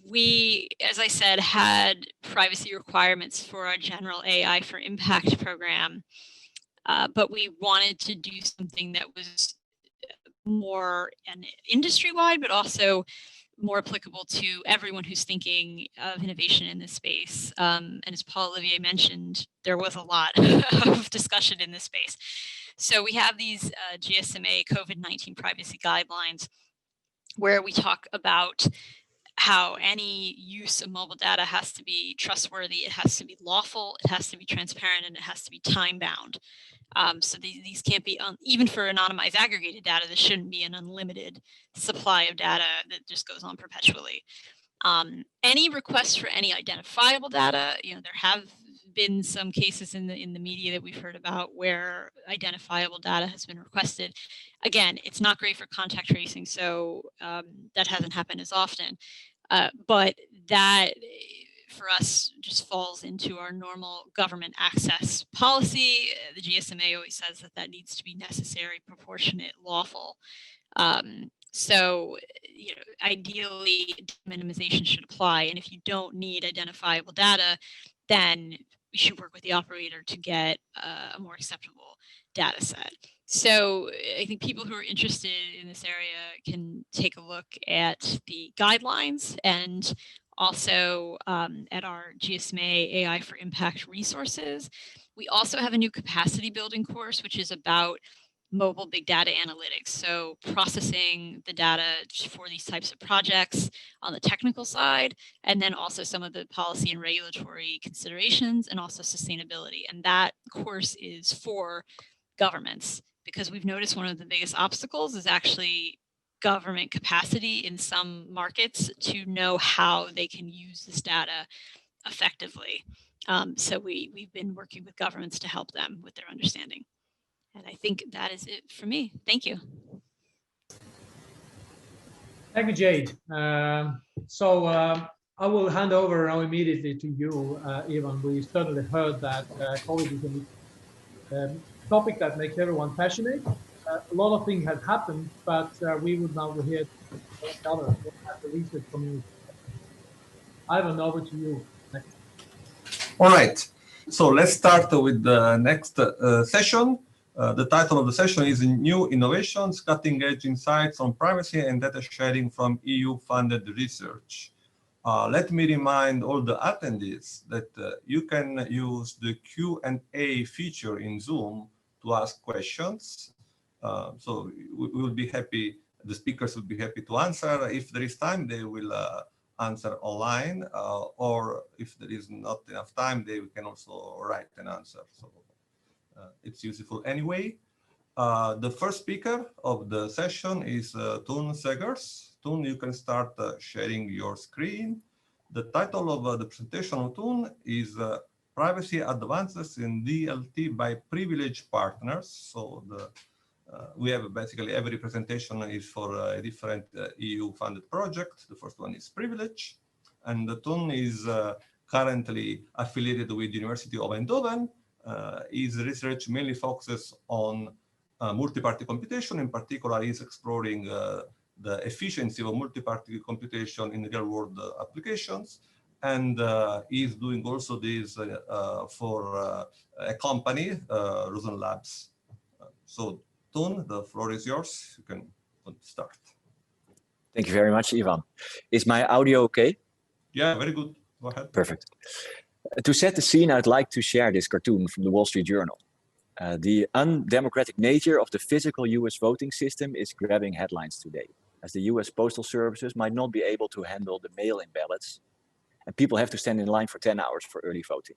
we, as I said, had privacy requirements for our general AI for Impact program. But we wanted to do something that was more industry-wide, but also more applicable to everyone who's thinking of innovation in this space. And as Paul-Olivier mentioned, there was a lot of discussion in this space. So we have these GSMA COVID-19 privacy guidelines, where we talk about how any use of mobile data has to be trustworthy, it has to be lawful, it has to be transparent, and it has to be time-bound. So these can't be, even for anonymized aggregated data, this shouldn't be an unlimited supply of data that just goes on perpetually. Any requests for any identifiable data, there have been some cases in the media that we've heard about where identifiable data has been requested. Again, it's not great for contact tracing, so that hasn't happened as often. But that, for us, just falls into our normal government access policy. The GSMA always says that needs to be necessary, proportionate, lawful. So, ideally, minimization should apply. And if you don't need identifiable data, then we should work with the operator to get a more acceptable data set. So I think people who are interested in this area can take a look at the guidelines, and also at our GSMA AI for Impact resources. We also have a new capacity building course, which is about mobile big data analytics. So processing the data for these types of projects on the technical side, and then also some of the policy and regulatory considerations, and also sustainability. And that course is for governments, because we've noticed one of the biggest obstacles is actually government capacity in some markets to know how they can use this data effectively. So we've been working with governments to help them with their understanding. And I think that is it for me. Thank you. Thank you, Jade. I will hand over now immediately to you, Ivan. We certainly heard that COVID is a topic that makes everyone passionate. A lot of things have happened, but we would now hear other at the research community. Ivan, over to you. All right. So let's start with the next session. The title of the session is New Innovations, Cutting Edge Insights on Privacy and Data Sharing from EU-Funded Research. Let me remind all the attendees that you can use the Q&A feature in Zoom to ask questions. So we will be happy, the speakers will be happy to answer. If there is time, they will answer online, or if there is not enough time, they can also write an answer. So it's useful anyway. The first speaker of the session is ToonSegers. Toon, you can start sharing your screen. The title of the presentation of Toon is Privacy Advances in DLT by Privileged Partners. So we have basically every presentation is for a different EU-funded project. The first one is Privilege. And the Toon is currently affiliated with the University of Eindhoven. His research mainly focuses on multi-party computation. In particular, he's exploring the efficiency of multi-party computation in real-world applications. And he's doing also this for a company, Rosen Labs. So, Toon, the floor is yours. You can start. Thank you very much, Ivan. Is my audio okay? Yeah, very good. Go ahead. Perfect. To set the scene, I'd like to share this cartoon from the Wall Street Journal. The undemocratic nature of the physical US voting system is grabbing headlines today, as the US Postal Services might not be able to handle the mail-in ballots, and people have to stand in line for 10 hours for early voting.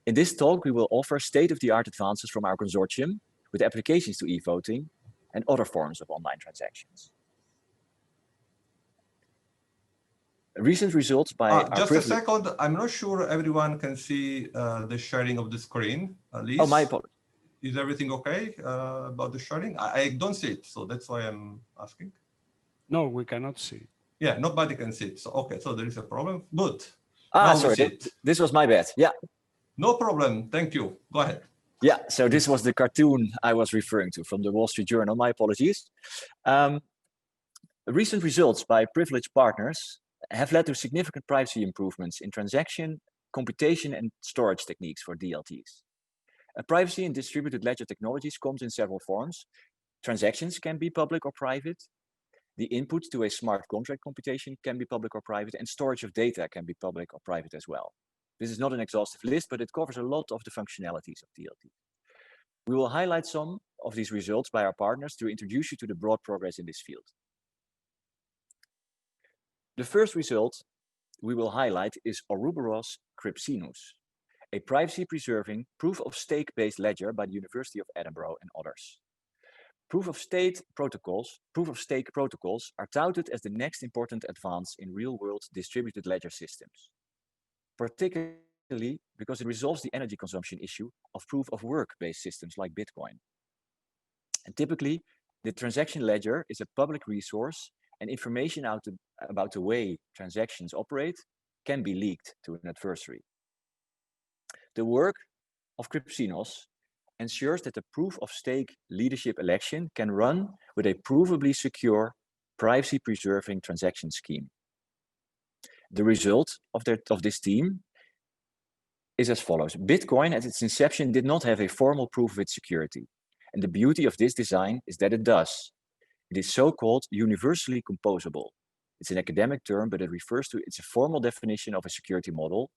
In this talk, we will offer state-of-the-art advances from our consortium with applications to e-voting and other forms of online transactions. Recent results by just a second, I'm not sure everyone can see the sharing of the screen. Liz, oh, my apologies. Is everything okay about the sharing? I don't see it, so that's why I'm asking. No, we cannot see. Yeah, nobody can see it. So, okay, so there is a problem. Good. Sorry, this was my bad. Yeah. No problem. Thank you. Go ahead. Yeah, so this was the cartoon I was referring to from the Wall Street Journal. My apologies. Recent results by privileged partners have led to significant privacy improvements in transaction, computation, and storage techniques for DLTs. Privacy in distributed ledger technologies comes in several forms. Transactions can be public or private. The input to a smart contract computation can be public or private, and storage of data can be public or private as well. This is not an exhaustive list, but it covers a lot of the functionalities of DLT. We will highlight some of these results by our partners to introduce you to the broad progress in this field. The first result we will highlight is Ouroboros Crypsinus, a privacy-preserving proof-of-stake-based ledger by the University of Edinburgh and others. Proof-of-stake protocols are touted as the next important advance in real-world distributed ledger systems, particularly because it resolves the energy consumption issue of proof-of-work-based systems like Bitcoin. And typically, the transaction ledger is a public resource, and information about the way transactions operate can be leaked to an adversary. The work of Crypsinus ensures that the proof-of-stake leadership election can run with a provably secure, privacy-preserving transaction scheme. The result of this team is as follows. Bitcoin at its inception did not have a formal proof of its security. And the beauty of this design is that it does. It is so-called universally composable. It's an academic term, but it's a formal definition of a security model.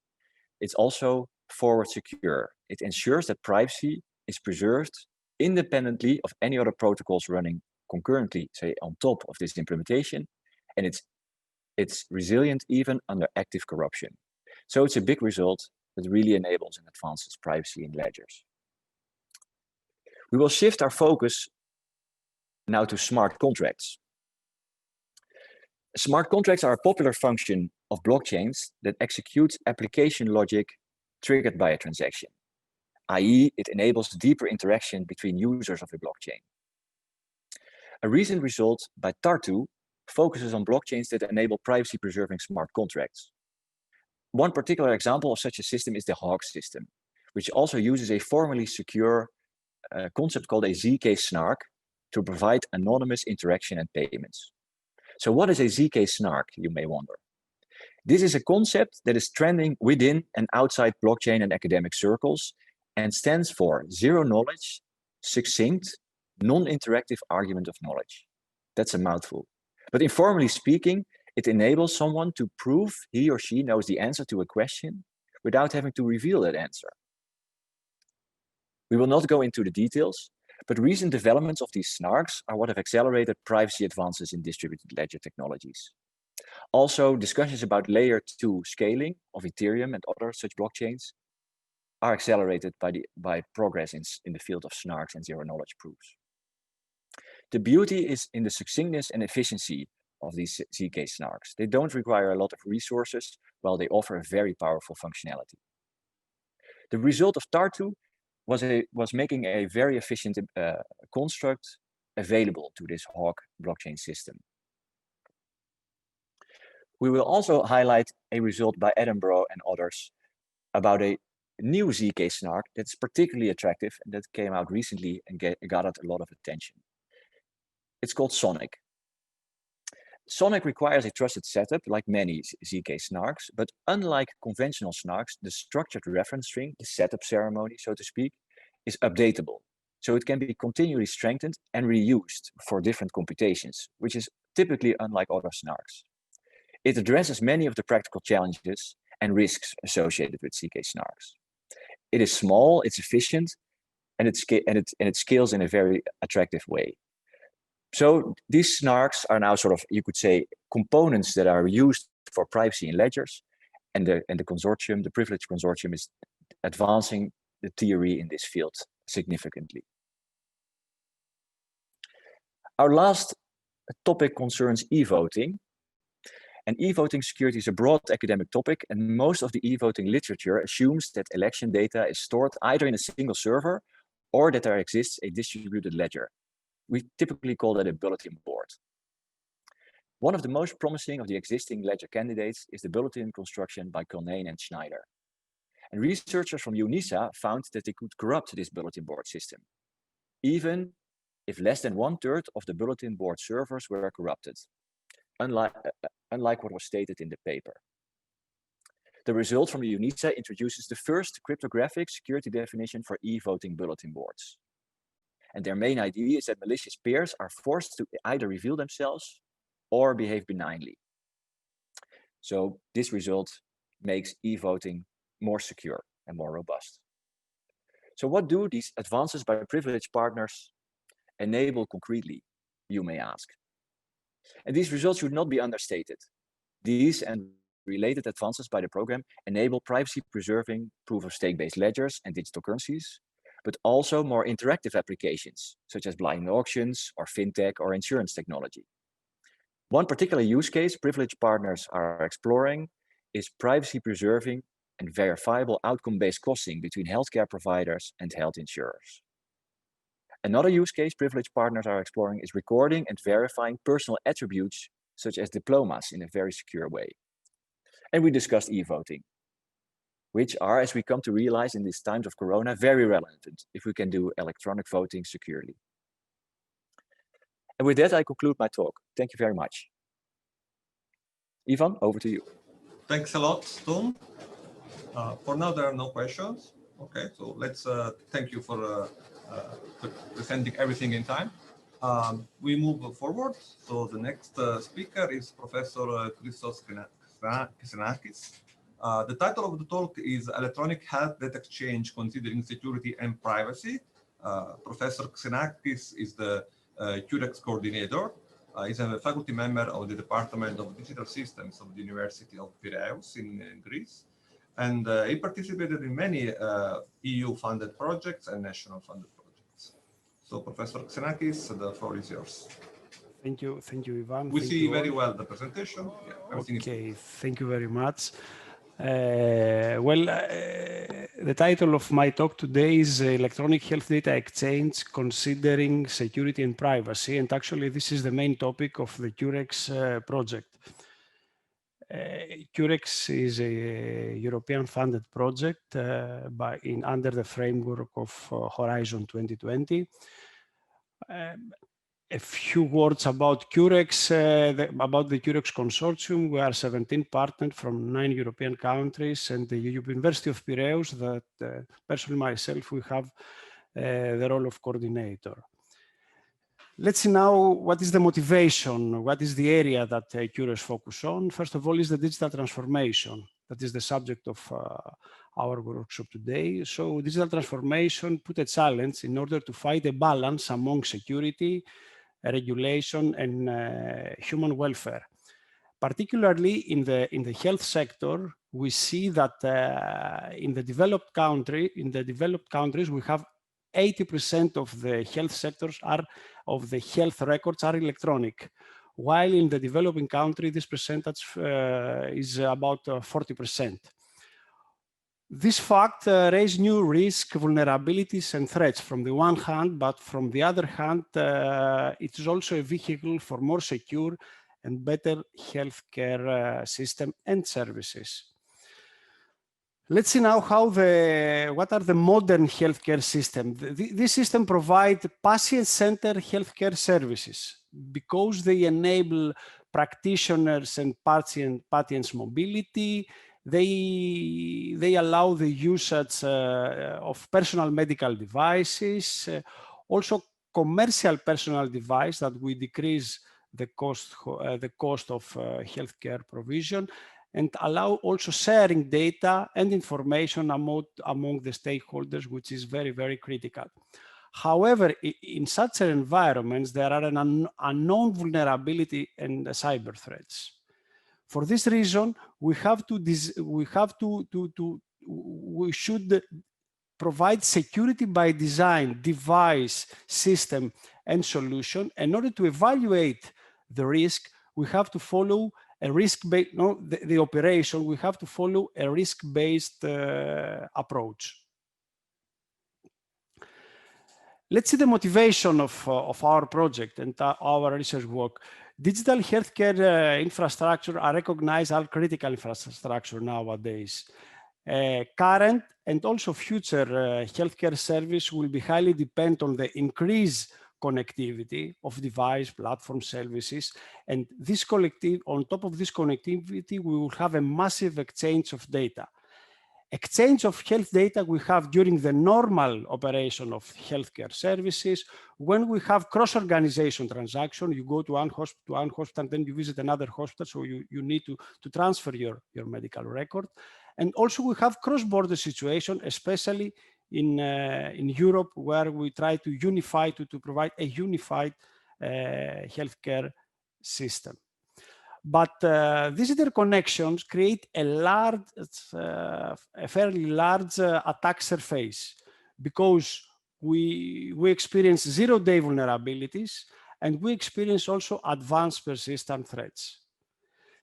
It's also forward secure. It ensures that privacy is preserved independently of any other protocols running concurrently, say on top of this implementation, and it's resilient even under active corruption. So it's a big result that really enables and advances privacy in ledgers. We will shift our focus now to smart contracts. Smart contracts are a popular function of blockchains that executes application logic triggered by a transaction, i.e., it enables deeper interaction between users of the blockchain. A recent result by Tartu focuses on blockchains that enable privacy-preserving smart contracts. One particular example of such a system is the Hawk system, which also uses a formally secure concept called a ZK snark to provide anonymous interaction and payments. So what is a ZK snark, you may wonder? This is a concept that is trending within and outside blockchain and academic circles and stands for zero knowledge, succinct, non-interactive argument of knowledge. That's a mouthful. But informally speaking, it enables someone to prove he or she knows the answer to a question without having to reveal that answer. We will not go into the details, but recent developments of these snarks are what have accelerated privacy advances in distributed ledger technologies. Also, discussions about layer 2 scaling of Ethereum and other such blockchains are accelerated by progress in the field of snarks and zero-knowledge proofs. The beauty is in the succinctness and efficiency of these ZK snarks. They don't require a lot of resources, while they offer a very powerful functionality. The result of Tartu was making a very efficient construct available to this Hawk blockchain system. We will also highlight a result by Edinburgh and others about a new ZK snark that's particularly attractive and that came out recently and gathered a lot of attention. It's called Sonic. Sonic requires a trusted setup like many ZK snarks, but unlike conventional snarks, the structured reference string, the setup ceremony, so to speak, is updatable. So it can be continually strengthened and reused for different computations, which is typically unlike other snarks. It addresses many of the practical challenges and risks associated with ZK snarks. It is small, it's efficient, and it scales in a very attractive way. So these snarks are now sort of, you could say, components that are used for privacy in ledgers, and the consortium, the PRIViLEDGE consortium, is advancing the theory in this field significantly. Our last topic concerns e-voting. And e-voting security is a broad academic topic, and most of the e-voting literature assumes that election data is stored either in a single server or that there exists a distributed ledger. We typically call that a bulletin board. One of the most promising of the existing ledger candidates is the bulletin construction by Culhane and Schneider. And researchers from UNISA found that they could corrupt this bulletin board system, even if less than 1/3 of the bulletin board servers were corrupted, unlike what was stated in the paper. The result from UNISA introduces the first cryptographic security definition for e-voting bulletin boards. And their main idea is that malicious peers are forced to either reveal themselves or behave benignly. So this result makes e-voting more secure and more robust. So what do these advances by privileged partners enable concretely, you may ask? And these results should not be understated. These and related advances by the program enable privacy-preserving proof-of-stake-based ledgers and digital currencies, but also more interactive applications, such as blind auctions or fintech or insurance technology. One particular use case privileged partners are exploring is privacy-preserving and verifiable outcome-based costing between healthcare providers and health insurers. Another use case privileged partners are exploring is recording and verifying personal attributes, such as diplomas, in a very secure way. And we discussed e-voting, which are, as we come to realize in these times of Corona, very relevant if we can do electronic voting securely. And with that, I conclude my talk. Thank you very much. Ivan, over to you. Thanks a lot, Tom. For now, there are no questions. Okay, so let's thank you for presenting everything in time. We move forward. So the next speaker is Professor Christos Xenakis. The title of the talk is Electronic Health Data Exchange Considering Security and Privacy. Professor Xenakis is the CUREX coordinator. He's a faculty member of the Department of Digital Systems of the University of Piraeus in Greece. And he participated in many EU-funded projects and national-funded projects. So, Professor Xenakis, the floor is yours. Thank you, Ivan. We see very well the presentation. Yeah, okay, thank you very much. The title of my talk today is Electronic Health Data Exchange Considering Security and Privacy. And actually, this is the main topic of the CUREX project. CUREX is a European-funded project under the framework of Horizon 2020. A few words about CUREX, about the CUREX Consortium. We are 17 partners from 9 European countries, and the University of Piraeus, that personally myself, we have the role of coordinator. Let's see now what is the motivation, what is the area that CUREX focus on. First of all is the digital transformation. That is the subject of our workshop today. So digital transformation put a challenge in order to find a balance among security, regulation, and human welfare. Particularly in the health sector, we see that in the developed countries, we have 80% of the health sectors of the health records are electronic, while in the developing country, this percentage is about 40%. This fact raises new risks, vulnerabilities, and threats from the one hand, but from the other hand, it is also a vehicle for more secure and better healthcare system and services. Let's see now what are the modern healthcare systems. This system provides patient-centered healthcare services because they enable practitioners and patients' mobility. They allow the usage of personal medical devices, also commercial personal device that will decrease the cost of healthcare provision, and allow also sharing data and information among the stakeholders, which is very, very critical. However, in such environments, there are an unknown vulnerability and cyber threats. For this reason, we should provide security by design, device, system, and solution. In order to evaluate the risk, we have to follow a risk-based, the operation, we have to follow a risk-based approach. Let's see the motivation of our project and our research work. Digital healthcare infrastructure are recognized as critical infrastructure nowadays. Current and also future healthcare service will be highly dependent on the increased connectivity of device platform services, and this on top of this connectivity, we will have a massive exchange of data. Exchange of health data we have during the normal operation of healthcare services. When we have cross-organization transaction, you go to one hospital, then you visit another hospital, so you need to transfer your medical record. And also we have cross-border situation, especially in Europe, where we try to unify, to provide a unified healthcare system. But these interconnections create a fairly large attack surface, because we experience zero-day vulnerabilities, and we experience also advanced persistent threats.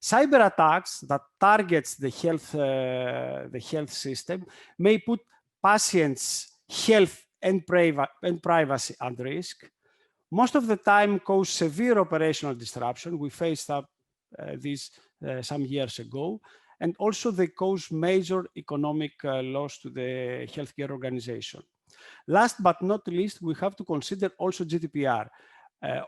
Cyber attacks that targets the health system may put patients' health and privacy at risk. Most of the time cause severe operational disruption. We faced up this some years ago, and also they cause major economic loss to the healthcare organization. Last but not least, we have to consider also GDPR.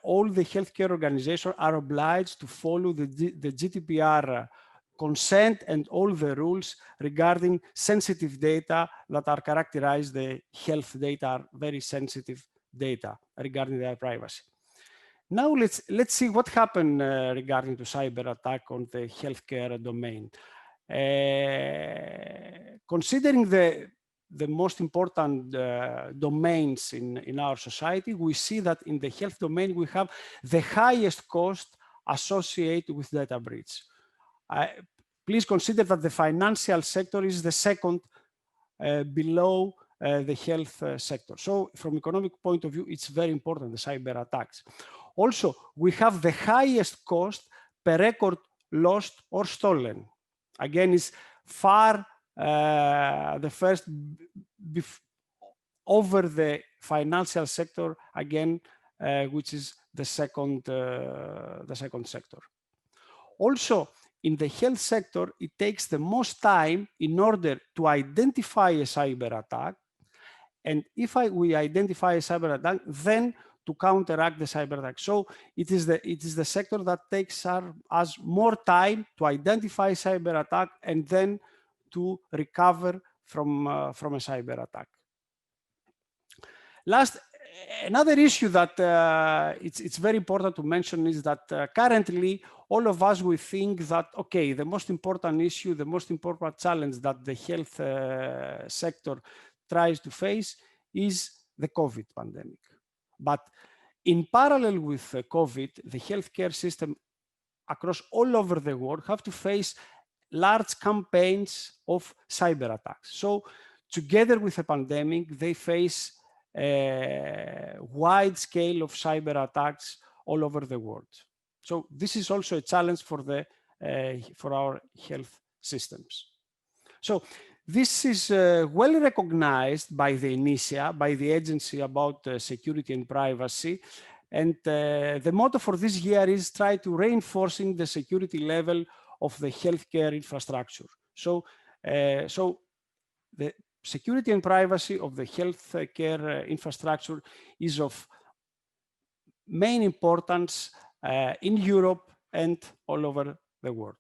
All the healthcare organizations are obliged to follow the GDPR consent and all the rules regarding sensitive data that are characterized. The health data are very sensitive data regarding their privacy. Now let's see what happened regarding to cyber attack on the healthcare domain. Considering the the most important domains in our society, we see that in the health domain, we have the highest cost associated with data breach. Please consider that the financial sector is the second below the health sector. So from economic point of view, it's very important, the cyber attacks. Also, we have the highest cost per record lost or stolen. Again, it's far the first over the financial sector, again, which is the second sector. Also, in the health sector, it takes the most time in order to identify a cyber attack. And if we identify a cyber attack, then to counteract the cyber attack. So it is the sector that takes us more time to identify cyber attack and then to recover from a cyber attack. Last, another issue that it's very important to mention is that currently all of us, we think that, okay, the most important issue, the most important challenge that the health sector tries to face is the COVID pandemic. But in parallel with COVID, the healthcare system across all over the world have to face large campaigns of cyber attacks. So together with the pandemic, they face a wide scale of cyber attacks all over the world. So this is also a challenge for our health systems. So this is well recognized by the INISIA, by the Agency about Security and Privacy. And the motto for this year is try to reinforcing the security level of the healthcare infrastructure. So, the security and privacy of the healthcare infrastructure is of main importance in Europe and all over the world.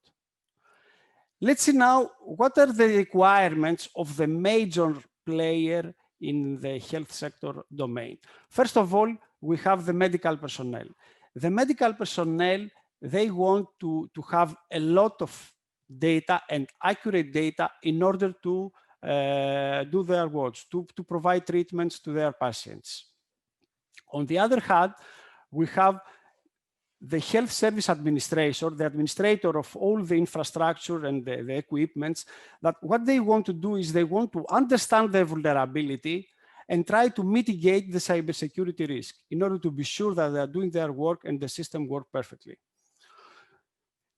Let's see now what are the requirements of the major player in the health sector domain. First of all, we have the medical personnel. The medical personnel, they want to have a lot of data and accurate data in order to do their work, to provide treatments to their patients. On the other hand, we have the health service administrator, the administrator of all the infrastructure and the equipments, that what they want to do is they want to understand the vulnerability and try to mitigate the cybersecurity risk in order to be sure that they are doing their work and the system works perfectly.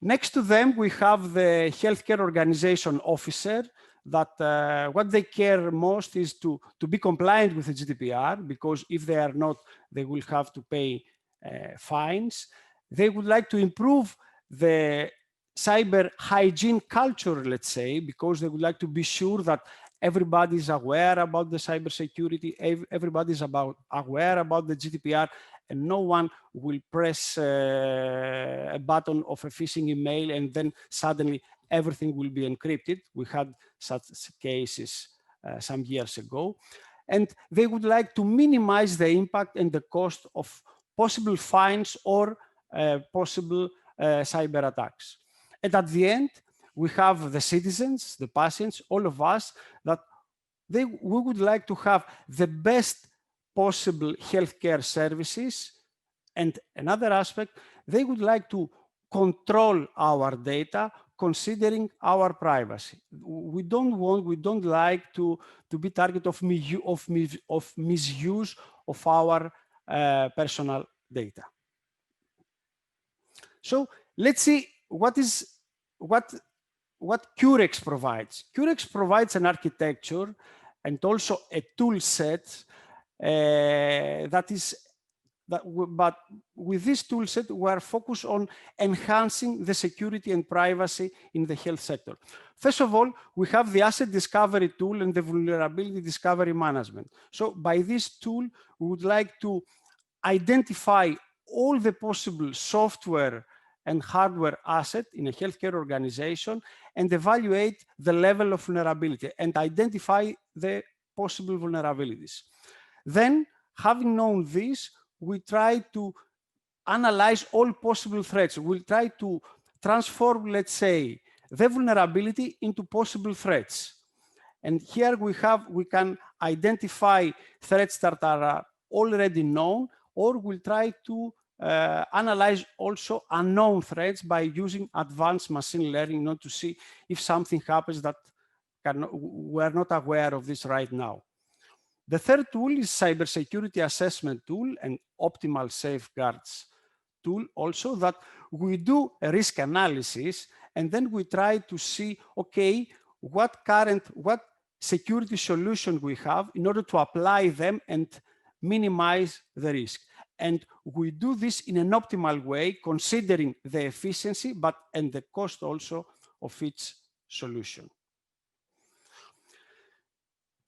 Next to them, we have the healthcare organization officer that what they care most is to be compliant with the GDPR, because if they are not, they will have to pay fines. They would like to improve the cyber hygiene culture, let's say, because they would like to be sure that everybody is aware about the cybersecurity, everybody is aware about the GDPR, and no one will press a button of a phishing email and then suddenly everything will be encrypted. We had such cases some years ago. And they would like to minimize the impact and the cost of possible fines or possible cyber attacks. And at the end, we have the citizens, the patients, all of us, that we would like to have the best possible healthcare services. And another aspect, they would like to control our data, considering our privacy. We don't like to be target of misuse of our personal data. So let's see what CUREX provides. CUREX provides an architecture and also a tool set but with this tool set, we are focused on enhancing the security and privacy in the health sector. First of all, we have the asset discovery tool and the vulnerability discovery management. So by this tool, we would like to identify all the possible software and hardware asset in a healthcare organization and evaluate the level of vulnerability and identify the possible vulnerabilities. Then, having known this, we try to analyze all possible threats. We'll try to transform, let's say, the vulnerability into possible threats. And here we can identify threats that are already known, or we'll try to analyze also unknown threats by using advanced machine learning, not to see if something happens that we're not aware of this right now. The third tool is cybersecurity assessment tool and optimal safeguards tool also, that we do a risk analysis and then we try to see, okay, what security solution we have in order to apply them and minimize the risk. And we do this in an optimal way, considering the efficiency and the cost also of each solution.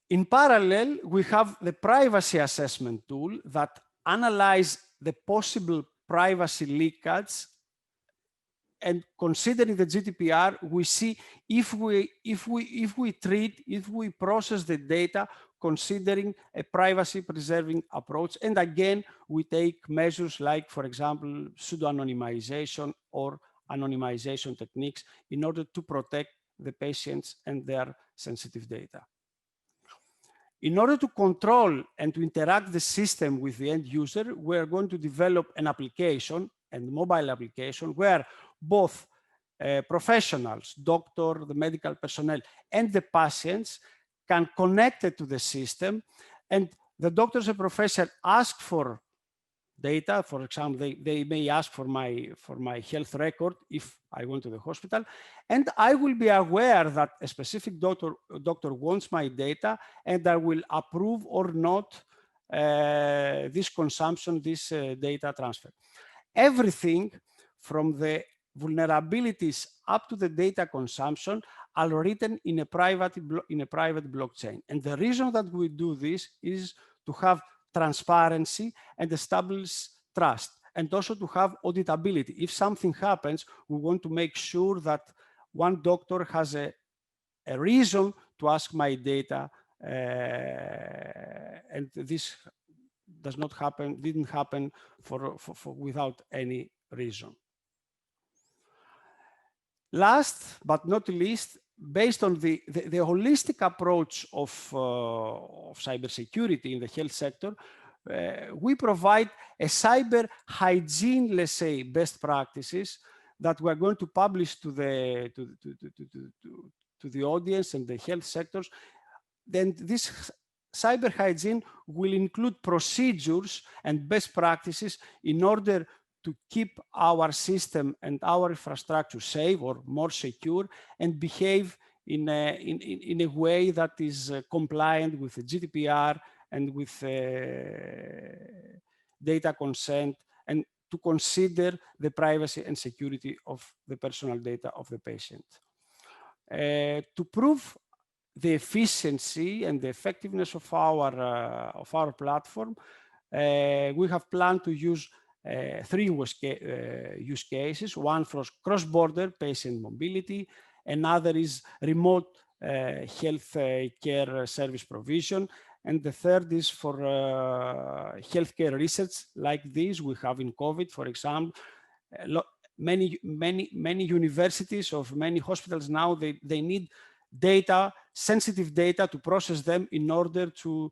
In parallel, we have the privacy assessment tool that analyzes the possible privacy leakage, and considering the GDPR, we see if we process the data considering a privacy preserving approach. And again, we take measures like, for example, pseudo-anonymization or anonymization techniques in order to protect the patients and their sensitive data. In order to control and to interact the system with the end user, we're going to develop an application and mobile application where both professionals, doctor, the medical personnel, and the patients can connect it to the system, and the doctors and professionals ask for data. For example, they may ask for my health record if I went to the hospital, and I will be aware that a specific doctor wants my data, and I will approve or not this consumption, this data transfer. Everything from the vulnerabilities up to the data consumption are written in a private blockchain. And the reason that we do this is to have transparency and establish trust, and also to have auditability. If something happens, we want to make sure that one doctor has a reason to ask my data, and this didn't happen without any reason. Last but not least, based on the holistic approach of cybersecurity in the health sector, we provide a cyber hygiene, let's say, best practices that we're going to publish to the audience and the health sectors. Then this cyber hygiene will include procedures and best practices in order to keep our system and our infrastructure safe or more secure, and behave in a way that is compliant with the GDPR and with data consent, and to consider the privacy and security of the personal data of the patient. To prove the efficiency and the effectiveness of our platform, we have planned to use three use cases. One for cross-border patient mobility, another is remote health care service provision, and the third is for healthcare research like this we have in COVID, for example. Many universities of many hospitals now, they need data, sensitive data, to process them in order to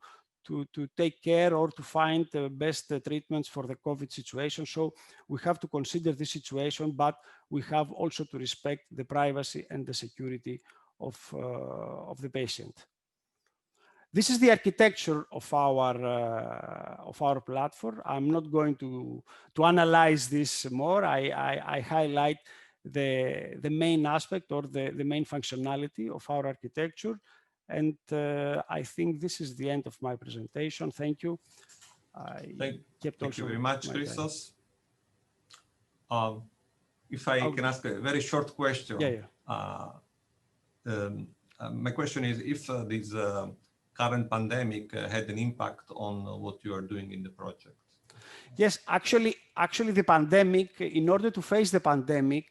take care or to find the best treatments for the COVID situation. So we have to consider this situation, but we have also to respect the privacy and the security of the patient. This is the architecture of our platform. I'm not going to analyze this more. I highlight the main aspect or the main functionality of our architecture. And I think this is the end of my presentation. Thank you. Thank you very much, Christos. If I can ask a very short question. My question is if this current pandemic had an impact on what you are doing in the project. Yes, actually the pandemic, in order to face the pandemic,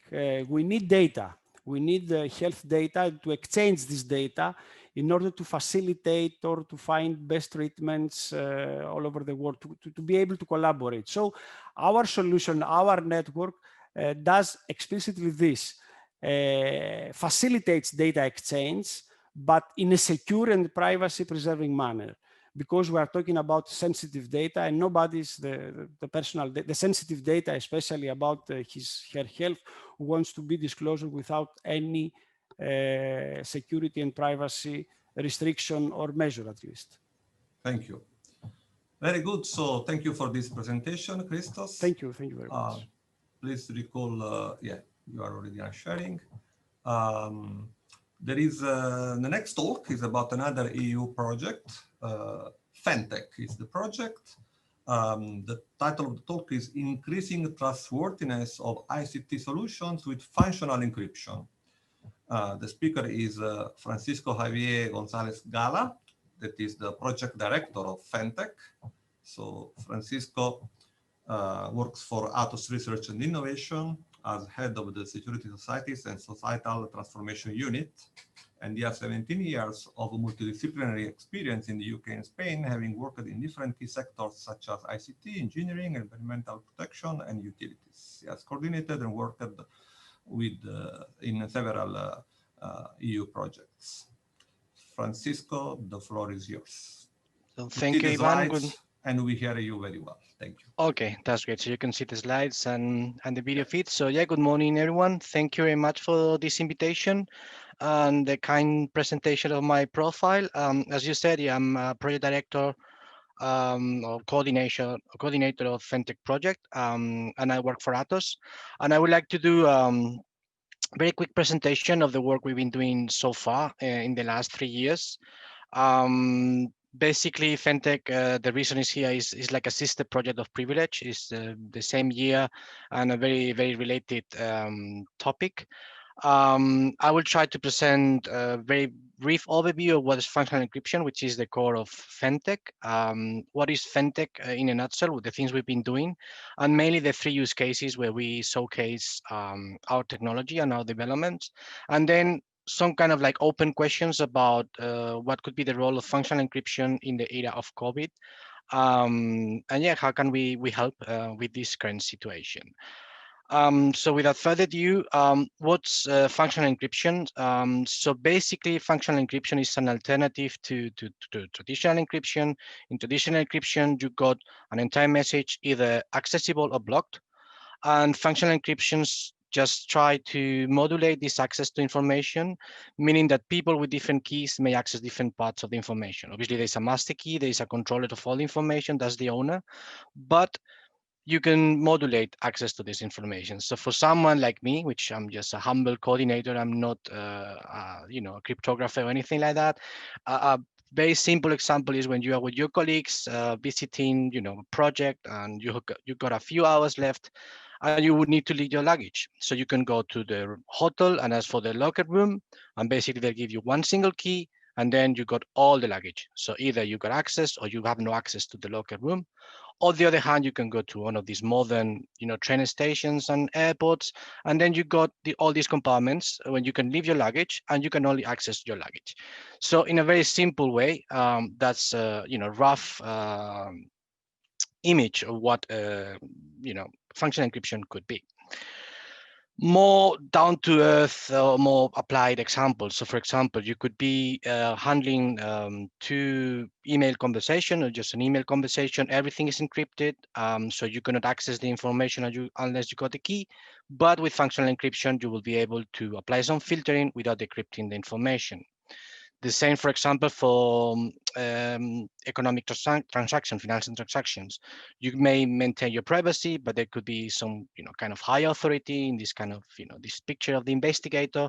we need data. We need health data to exchange this data in order to facilitate or to find best treatments all over the world, to be able to collaborate. So our solution, our network does explicitly this, facilitates data exchange, but in a secure and privacy preserving manner, because we are talking about sensitive data, and nobody's the sensitive data, especially about her health, wants to be disclosed without any security and privacy restriction or measure, at least. Thank you. Very good. So thank you for this presentation, Christos. Thank you very much. Please recall, yeah, you are already sharing. There is the next talk is about another EU project. FENTEC is the project. The title of the talk is Increasing Trustworthiness of ICT Solutions with Functional Encryption. The speaker is Francisco Javier González Gala, that is the project director of FENTEC. So Francisco works for ATOS Research and Innovation as head of the Security Societies and Societal Transformation Unit. And he has 17 years of multidisciplinary experience in the UK and Spain, having worked in different key sectors such as ICT, engineering, environmental protection, and utilities. He has coordinated and worked with in several EU projects. Francisco, the floor is yours. So thank you, Ivan. And we hear you very well. Thank you. Okay, that's great. So you can see the slides and the video feed. So yeah, good morning, everyone. Thank you very much for this invitation and the kind presentation of my profile. As you said, yeah, I'm a project director or coordinator of FENTEC project, and I work for ATOS. And I would like to do very quick presentation of the work we've been doing so far in the last 3 years. Basically, FENTEC, the reason is here is like a sister project of PRIViLEDGE. It's the same year and a very, very related topic. I will try to present a very brief overview of what is functional encryption, which is the core of FENTEC. What is FENTEC in a nutshell, with the things we've been doing, and mainly the 3 use cases where we showcase our technology and our developments. And then some kind of like open questions about what could be the role of functional encryption in the era of COVID. And yeah, how can we help with this current situation? So without further ado, what's functional encryption? So basically, functional encryption is an alternative to traditional encryption. In traditional encryption, you got an entire message either accessible or blocked, and functional encryptions just try to modulate this access to information, meaning that people with different keys may access different parts of the information. Obviously, there's a master key, there's a controller of all the information, that's the owner, but you can modulate access to this information. So for someone like me, which I'm just a humble coordinator, I'm not, a cryptographer or anything like that. A very simple example is when you are with your colleagues visiting, a project, and you got a few hours left, and you would need to leave your luggage. So you can go to the hotel and ask for the locker room, and basically they'll give you one single key, and then you got all the luggage. So either you got access or you have no access to the locker room. On the other hand, you can go to one of these modern, train stations and airports, and then you got all these compartments when you can leave your luggage and you can only access your luggage. So in a very simple way, that's rough image of what functional encryption could be. More down to earth or more applied examples. So for example, you could be handling 2 email conversation or just an email conversation. Everything is encrypted. So you cannot access the information unless you got the key. But with functional encryption, you will be able to apply some filtering without decrypting the information. The same, for example, for economic transactions, financial transactions. You may maintain your privacy, but there could be some, kind of high authority in this kind of, this picture of the investigator,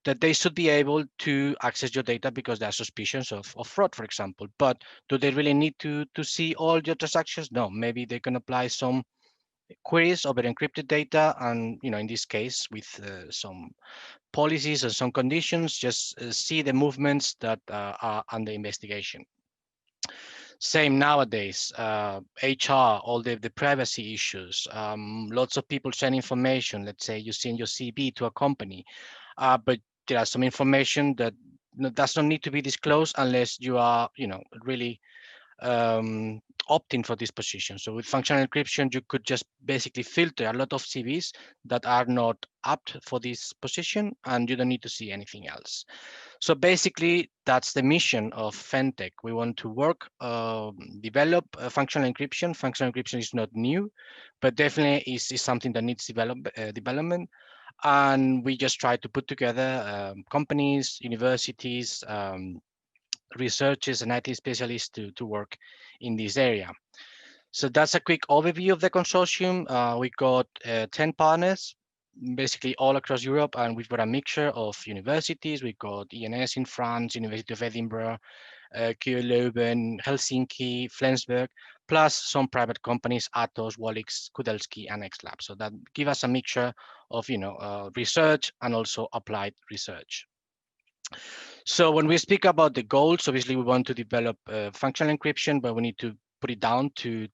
that they should be able to access your data because there are suspicions of fraud, for example. But do they really need to see all your transactions? No, maybe they can apply some queries over encrypted data, and in this case with some policies and some conditions, just see the movements that are under investigation. Same nowadays, HR, all the privacy issues, lots of people send information. Let's say you send your CV to a company, but there are some information that does not need to be disclosed unless you are, really opting for this position. So with functional encryption, you could just basically filter a lot of CVs that are not apt for this position, and you don't need to see anything else. So basically, that's the mission of FENTEC. We want to work, develop functional encryption. Functional encryption is not new, but definitely is something that needs development. And we just try to put together companies, universities, researchers, and IT specialists to work in this area. So that's a quick overview of the consortium. We got 10 partners, basically all across Europe, and we've got a mixture of universities. We've got ENS in France, University of Edinburgh, KU Leuven, Helsinki, Flensburg, plus some private companies, ATOS, Walix, Kudelski, and XLab. So that give us a mixture of research and also applied research. So when we speak about the goals, obviously we want to develop functional encryption, but we need to put it down to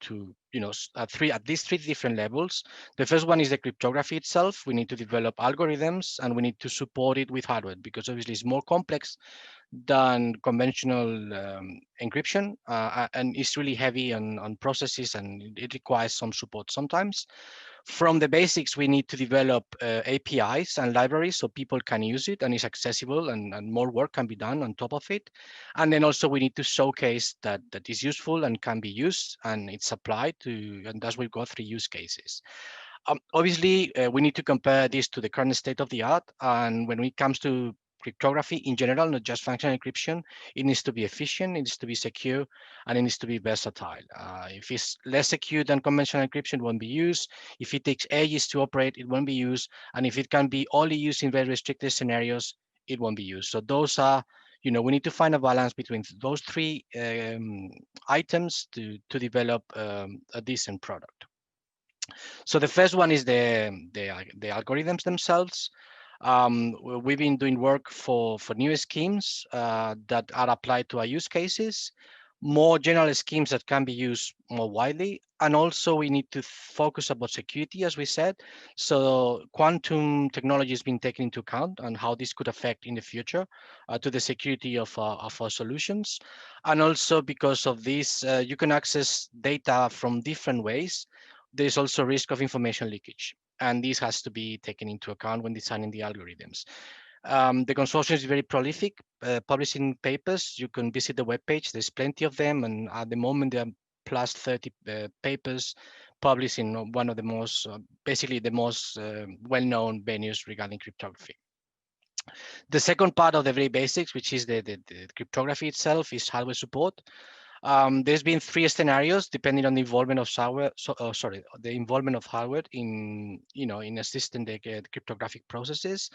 at least three different levels. The first one is the cryptography itself. We need to develop algorithms, and we need to support it with hardware, because obviously it's more complex than conventional encryption, and it's really heavy on processes, and it requires some support sometimes. From the basics, we need to develop APIs and libraries so people can use it and it's accessible, and more work can be done on top of it. And then also we need to showcase that is useful and can be used and it's applied to, and thus we've got 3 use cases. Obviously, we need to compare this to the current state of the art. And when it comes to cryptography in general, not just functional encryption, it needs to be efficient, it needs to be secure, and it needs to be versatile. If it's less secure than conventional encryption, it won't be used. If it takes ages to operate, it won't be used. And if it can be only used in very restricted scenarios, it won't be used. So those are, we need to find a balance between those 3 items to develop a decent product. So the first one is the algorithms themselves. We've been doing work for new schemes that are applied to our use cases, more general schemes that can be used more widely. And also we need to focus about security, as we said. So quantum technology has been taken into account and how this could affect in the future to the security of our solutions. And also because of this, you can access data from different ways. There's also risk of information leakage, and this has to be taken into account when designing the algorithms. The consortium is very prolific, publishing papers. You can visit the webpage. There's plenty of them, and at the moment there are plus 30 papers published in one of the most, basically the most well-known venues regarding cryptography. The second part of the very basics, which is the cryptography itself, is hardware support. There's been 3 scenarios depending on the involvement of the involvement of hardware in assisting the cryptographic processes.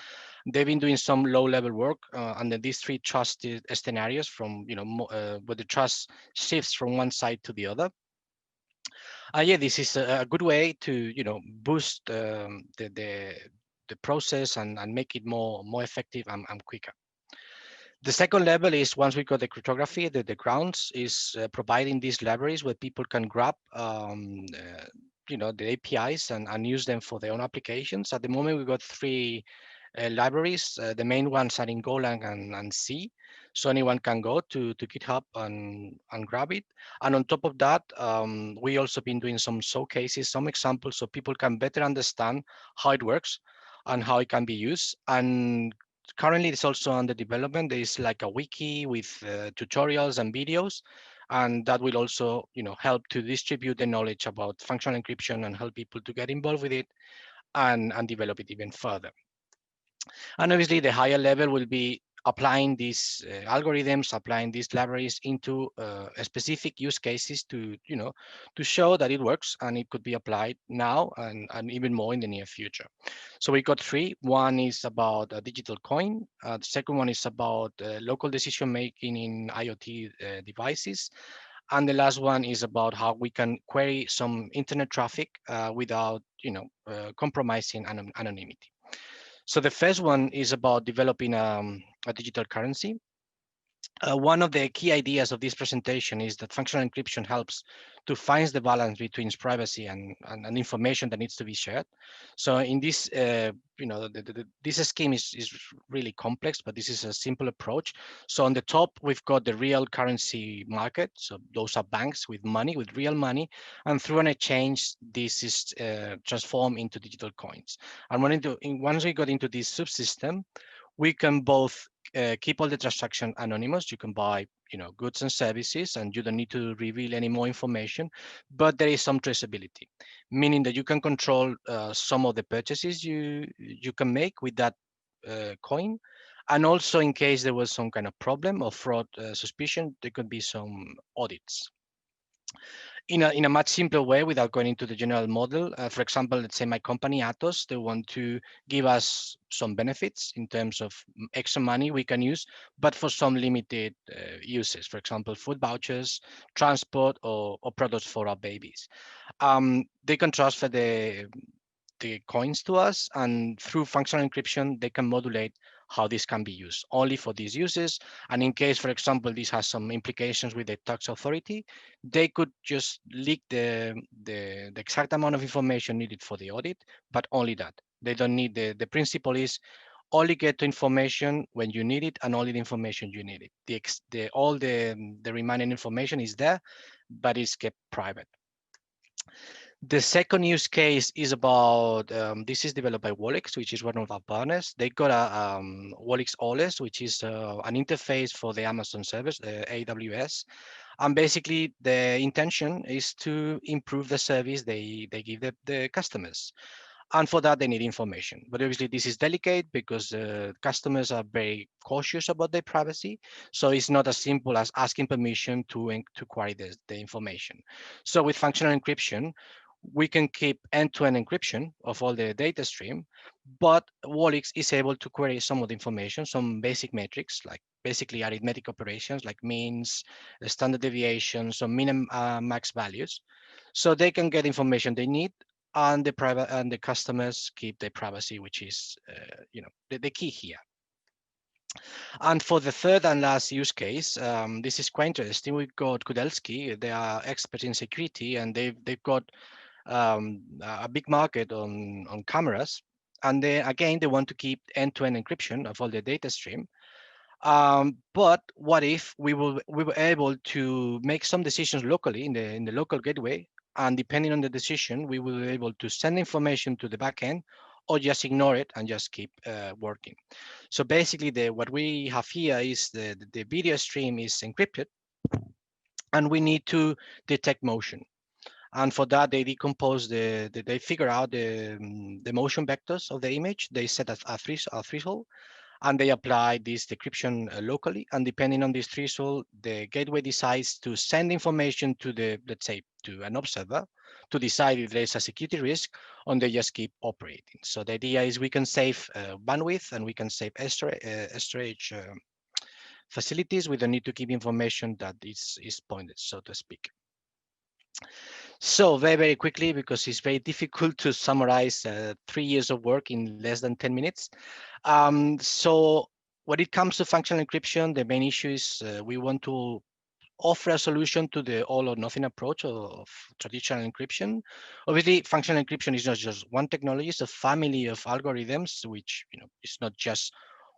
They've been doing some low-level work under these 3 trusted scenarios from where the trust shifts from one side to the other. Yeah, this is a good way to boost the process and make it more effective and quicker. The second level is, once we got the cryptography, the grounds is providing these libraries where people can grab the APIs and use them for their own applications. At the moment, we've got 3 libraries. The main ones are in Golang and C. So anyone can go to GitHub and grab it. And on top of that, we also been doing some showcases, some examples, so people can better understand how it works and how it can be used. And currently it's also under development. There is like a wiki with tutorials and videos, and that will also help to distribute the knowledge about functional encryption and help people to get involved with it and develop it even further. And obviously the higher level will be applying these algorithms, applying these libraries into specific use cases to show that it works and it could be applied now and even more in the near future. So we got 3. One is about a digital coin. The second one is about local decision making in IoT devices. And the last one is about how we can query some internet traffic without compromising anonymity. So the first one is about developing a digital currency. One of the key ideas of this presentation is that functional encryption helps to find the balance between privacy and information that needs to be shared. So in this, this scheme is really complex, but this is a simple approach. So on the top, we've got the real currency market. So those are banks with money, with real money. And through an exchange, this is transformed into digital coins. And once we got into this subsystem, we can both keep all the transaction anonymous. You can buy, goods and services, and you don't need to reveal any more information. But there is some traceability, meaning that you can control some of the purchases you can make with that coin. And also, in case there was some kind of problem or fraud suspicion, there could be some audits. In a much simpler way, without going into the general model. For example, let's say my company ATOS, they want to give us some benefits in terms of extra money we can use, but for some limited uses. For example, food vouchers, transport, or products for our babies. They can transfer the coins to us, and through functional encryption, they can modulate how this can be used only for these uses. And in case, for example, this has some implications with the tax authority, they could just leak the exact amount of information needed for the audit, but only that. They don't need the principle is only get the information when you need it, and only the information you need it. All the remaining information is there, but it's kept private. The second use case is about, this is developed by Wolix, which is one of our partners. They got a Wolix OLS, which is an interface for the Amazon service, AWS. And basically the intention is to improve the service they give the customers. And for that, they need information. But obviously this is delicate because customers are very cautious about their privacy. So it's not as simple as asking permission to query the information. So with functional encryption, we can keep end-to-end encryption of all the data stream, but Wolix is able to query some of the information, some basic metrics, like basically arithmetic operations, like means, standard deviations, some min and max values. So they can get information they need, and the customers keep their privacy, which is, the key here. And for the third and last use case, this is quite interesting. We've got Kudelski. They are experts in security, and they've got a big market on cameras. And they want to keep end-to-end encryption of all the data stream. But what if we were able to make some decisions locally in the local gateway, and depending on the decision, we will be able to send information to the backend, or just ignore it and just keep working. So basically, what we have here is the video stream is encrypted, and we need to detect motion. And for that, they decompose they figure out the motion vectors of the image. They set a threshold, and they apply this decryption locally. And depending on this threshold, the gateway decides to send information to let's say, to an observer to decide if there's a security risk, or they just keep operating. So the idea is we can save bandwidth, and we can save storage facilities. We don't need to keep information that is pointed, so to speak. So very, very quickly, because it's very difficult to summarize 3 years of work in less than 10 minutes. So when it comes to functional encryption, the main issue is we want to offer a solution to the all or nothing approach of traditional encryption. Obviously, functional encryption is not just one technology, it's a family of algorithms, which it's not just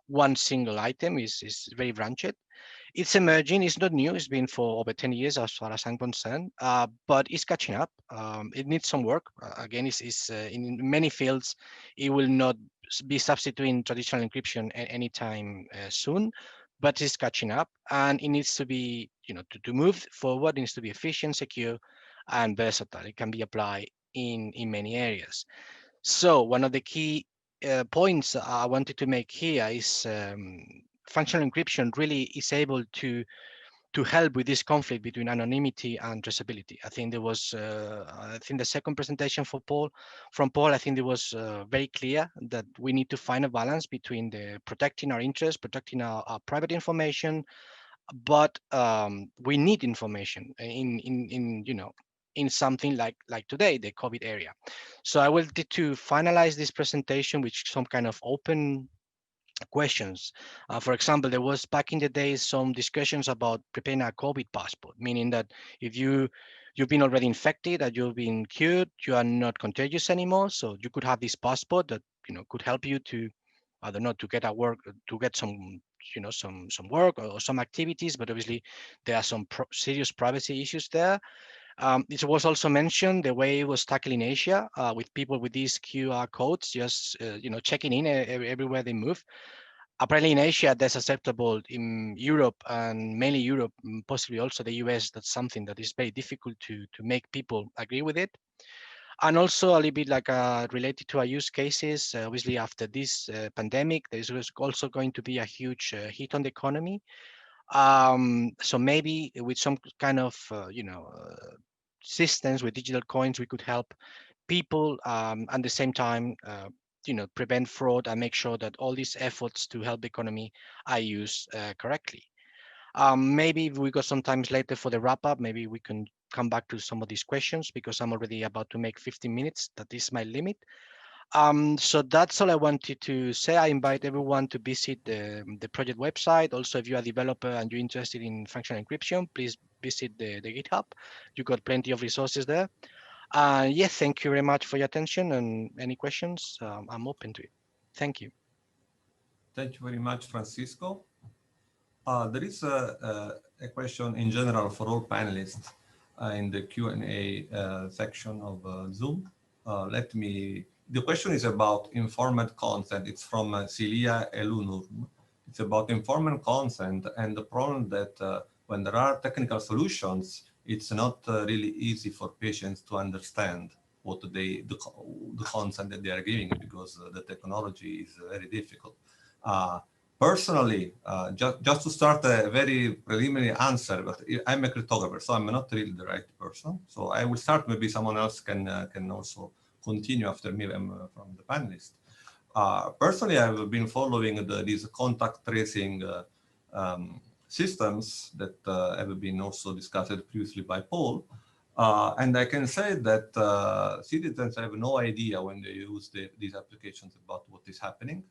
one single item, is very branched. It's emerging, it's not new, it's been for over 10 years as far as I'm concerned, but it's catching up. It needs some work. Again, it's in many fields, it will not be substituting traditional encryption anytime soon, but it's catching up, and it needs to be, to move forward, it needs to be efficient, secure, and versatile. It can be applied in many areas. So one of the key points I wanted to make here is functional encryption really is able to help with this conflict between anonymity and traceability. I think there was, I think the second presentation from Paul, I think it was very clear that we need to find a balance between the protecting our interests, protecting our private information, but we need information in something like today, the COVID area. So I wanted to finalize this presentation with some kind of open questions. For example, there was back in the days some discussions about preparing a COVID passport, meaning that if you've been already infected and you've been cured, you are not contagious anymore. So you could have this passport that could help you to, I don't know, to get some some work or some activities. But obviously, there are some serious privacy issues there. It was also mentioned the way it was tackled in Asia with people with these QR codes, just checking in everywhere they move. Apparently in Asia, that's acceptable. In Europe and mainly Europe, possibly also the US, that's something that is very difficult to make people agree with it. And also a little bit like related to our use cases, obviously after this pandemic, there is also going to be a huge hit on the economy. So maybe with some kind of systems with digital coins, we could help people at the same time prevent fraud and make sure that all these efforts to help the economy are used correctly. Maybe if we got some time later for the wrap up, maybe we can come back to some of these questions because I'm already about to make 15 minutes. That is my limit. So that's all I wanted to say. I invite everyone to visit the project website. Also, if you're a developer and you're interested in functional encryption, please visit the GitHub. You got plenty of resources there. Yes, thank you very much for your attention, and any questions, I'm open to it. Thank you. Thank you very much, Francisco. There is a question in general for all panelists in the Q&A section of Zoom. The question is about informed consent. It's from Celia Elunur. It's about informed consent and the problem that when there are technical solutions, it's not really easy for patients to understand what the consent that they are giving because the technology is very difficult. Personally, just to start a very preliminary answer, but I'm a cryptographer, so I'm not really the right person. So I will start, maybe someone else can also continue after me from the panelists. Personally, I've been following these contact tracing systems that have been also discussed previously by Paul. And I can say that citizens have no idea when they use these applications about what is happening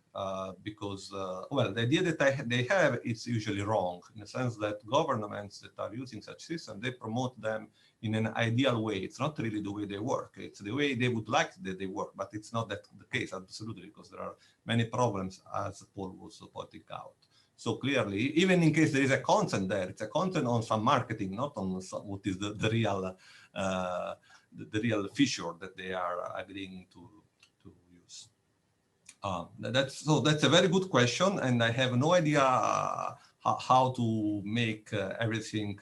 because, well, the idea that they have is usually wrong in the sense that governments that are using such systems, they promote them in an ideal way. It's not really the way they work. It's the way they would like that they work, but it's not that the case, absolutely, because there are many problems, as Paul was pointing out. So clearly, even in case there is a consent there, it's a consent on some marketing, not on what is the real feature that they are agreeing to use. That's a very good question, and I have no idea how to make everything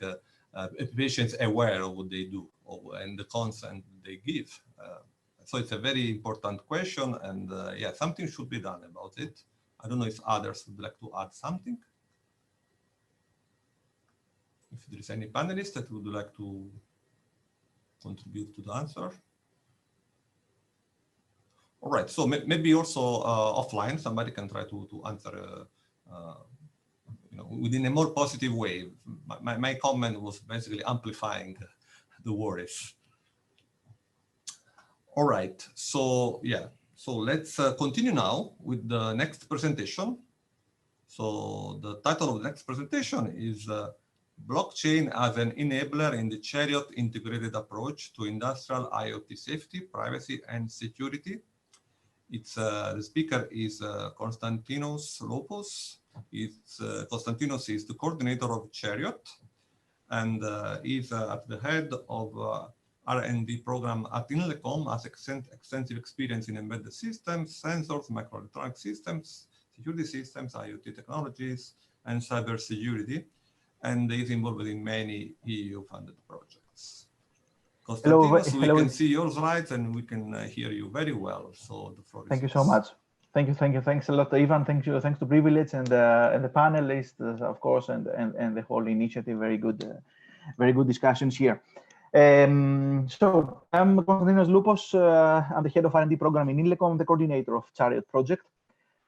patients aware of what they do and the consent they give. So it's a very important question, and yeah, something should be done about it. I don't know if others would like to add something. If there is any panelist that would like to contribute to the answer. All right, so maybe also offline, somebody can try to answer within a more positive way. My comment was basically amplifying the worries. All right, so yeah. So let's continue now with the next presentation. So the title of the next presentation is Blockchain as an Enabler in the CHARIOT Integrated Approach to Industrial IoT Safety, Privacy, and Security. It's the speaker is Konstantinos Loupos. Konstantinos is the coordinator of CHARIOT and is at the head of R&D program at INLECOM, has extensive experience in embedded systems, sensors, microelectronic systems, security systems, IoT technologies, and cybersecurity, and is involved in many EU-funded projects. Konstantinos, we can see your slides and we can hear you very well. So the floor is yours. Thank you so much. Thank you. Thanks a lot, Ivan. Thanks to PRIViLEDGE and the panelists, of course, and the whole initiative. Very good discussions here. So I'm Konstantinos Loupos. I'm the head of R&D program in INLECOM, the coordinator of CHARIOT project.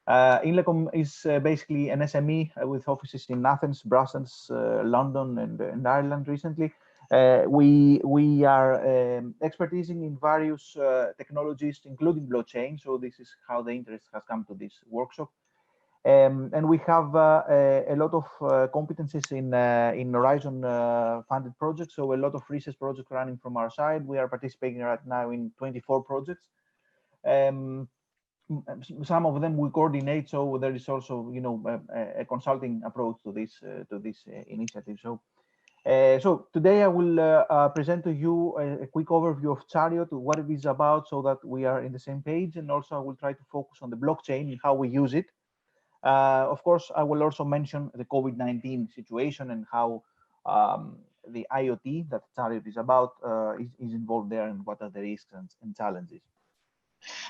INLECOM is basically an SME with offices in Athens, Brussels, London, and Ireland recently. We are expertising in various technologies, including blockchain. So this is how the interest has come to this workshop. And we have a lot of competencies in Horizon funded projects. So a lot of research projects running from our side. We are participating right now in 24 projects. Some of them we coordinate, so there is also, you know, a consulting approach to this initiative. So today I will present to you a quick overview of CHARIOT, what it is about, so that we are in the same page, and also I will try to focus on the blockchain and how we use it. Of course, I will also mention the COVID-19 situation and how the IoT that CHARIOT is about is involved there, and what are the risks and challenges.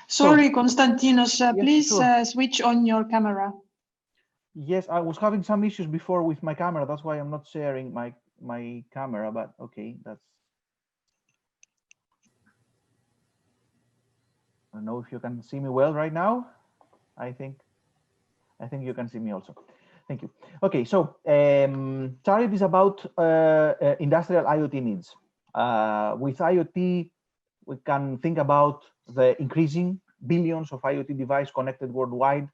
Sorry, Konstantinos, yes, please sure. switch on your camera. Yes, I was having some issues before with my camera. That's why I'm not sharing my camera, but okay, that's. I don't know if you can see me well right now. I think you can see me also. Thank you. Okay, so CHARIOT is about industrial IoT needs. With IoT, we can think about the increasing billions of IoT devices connected worldwide,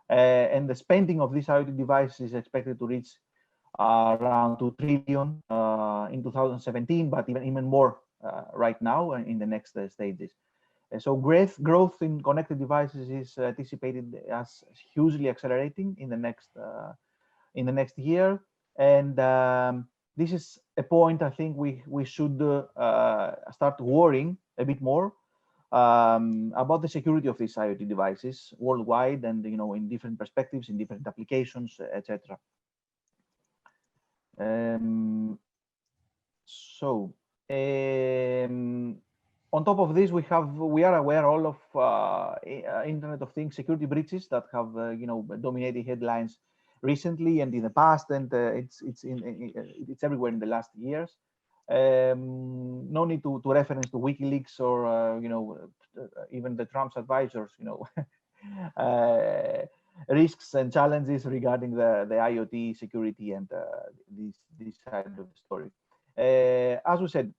and the spending of these IoT devices is expected to reach around 2 trillion in 2017, but even more right now in the next stages. So growth in connected devices is anticipated as hugely accelerating in the next year, and this is a point I think we should start worrying a bit more about the security of these IoT devices worldwide, and you know, in different perspectives, in different applications, etc. On top of this, we are aware all of Internet of Things security breaches that have you know, dominated headlines recently and in the past, and it's everywhere in the last years. No need to reference to WikiLeaks or you know, even the Trump's advisors, you know, risks and challenges regarding the IoT security and this side of the story. As we said,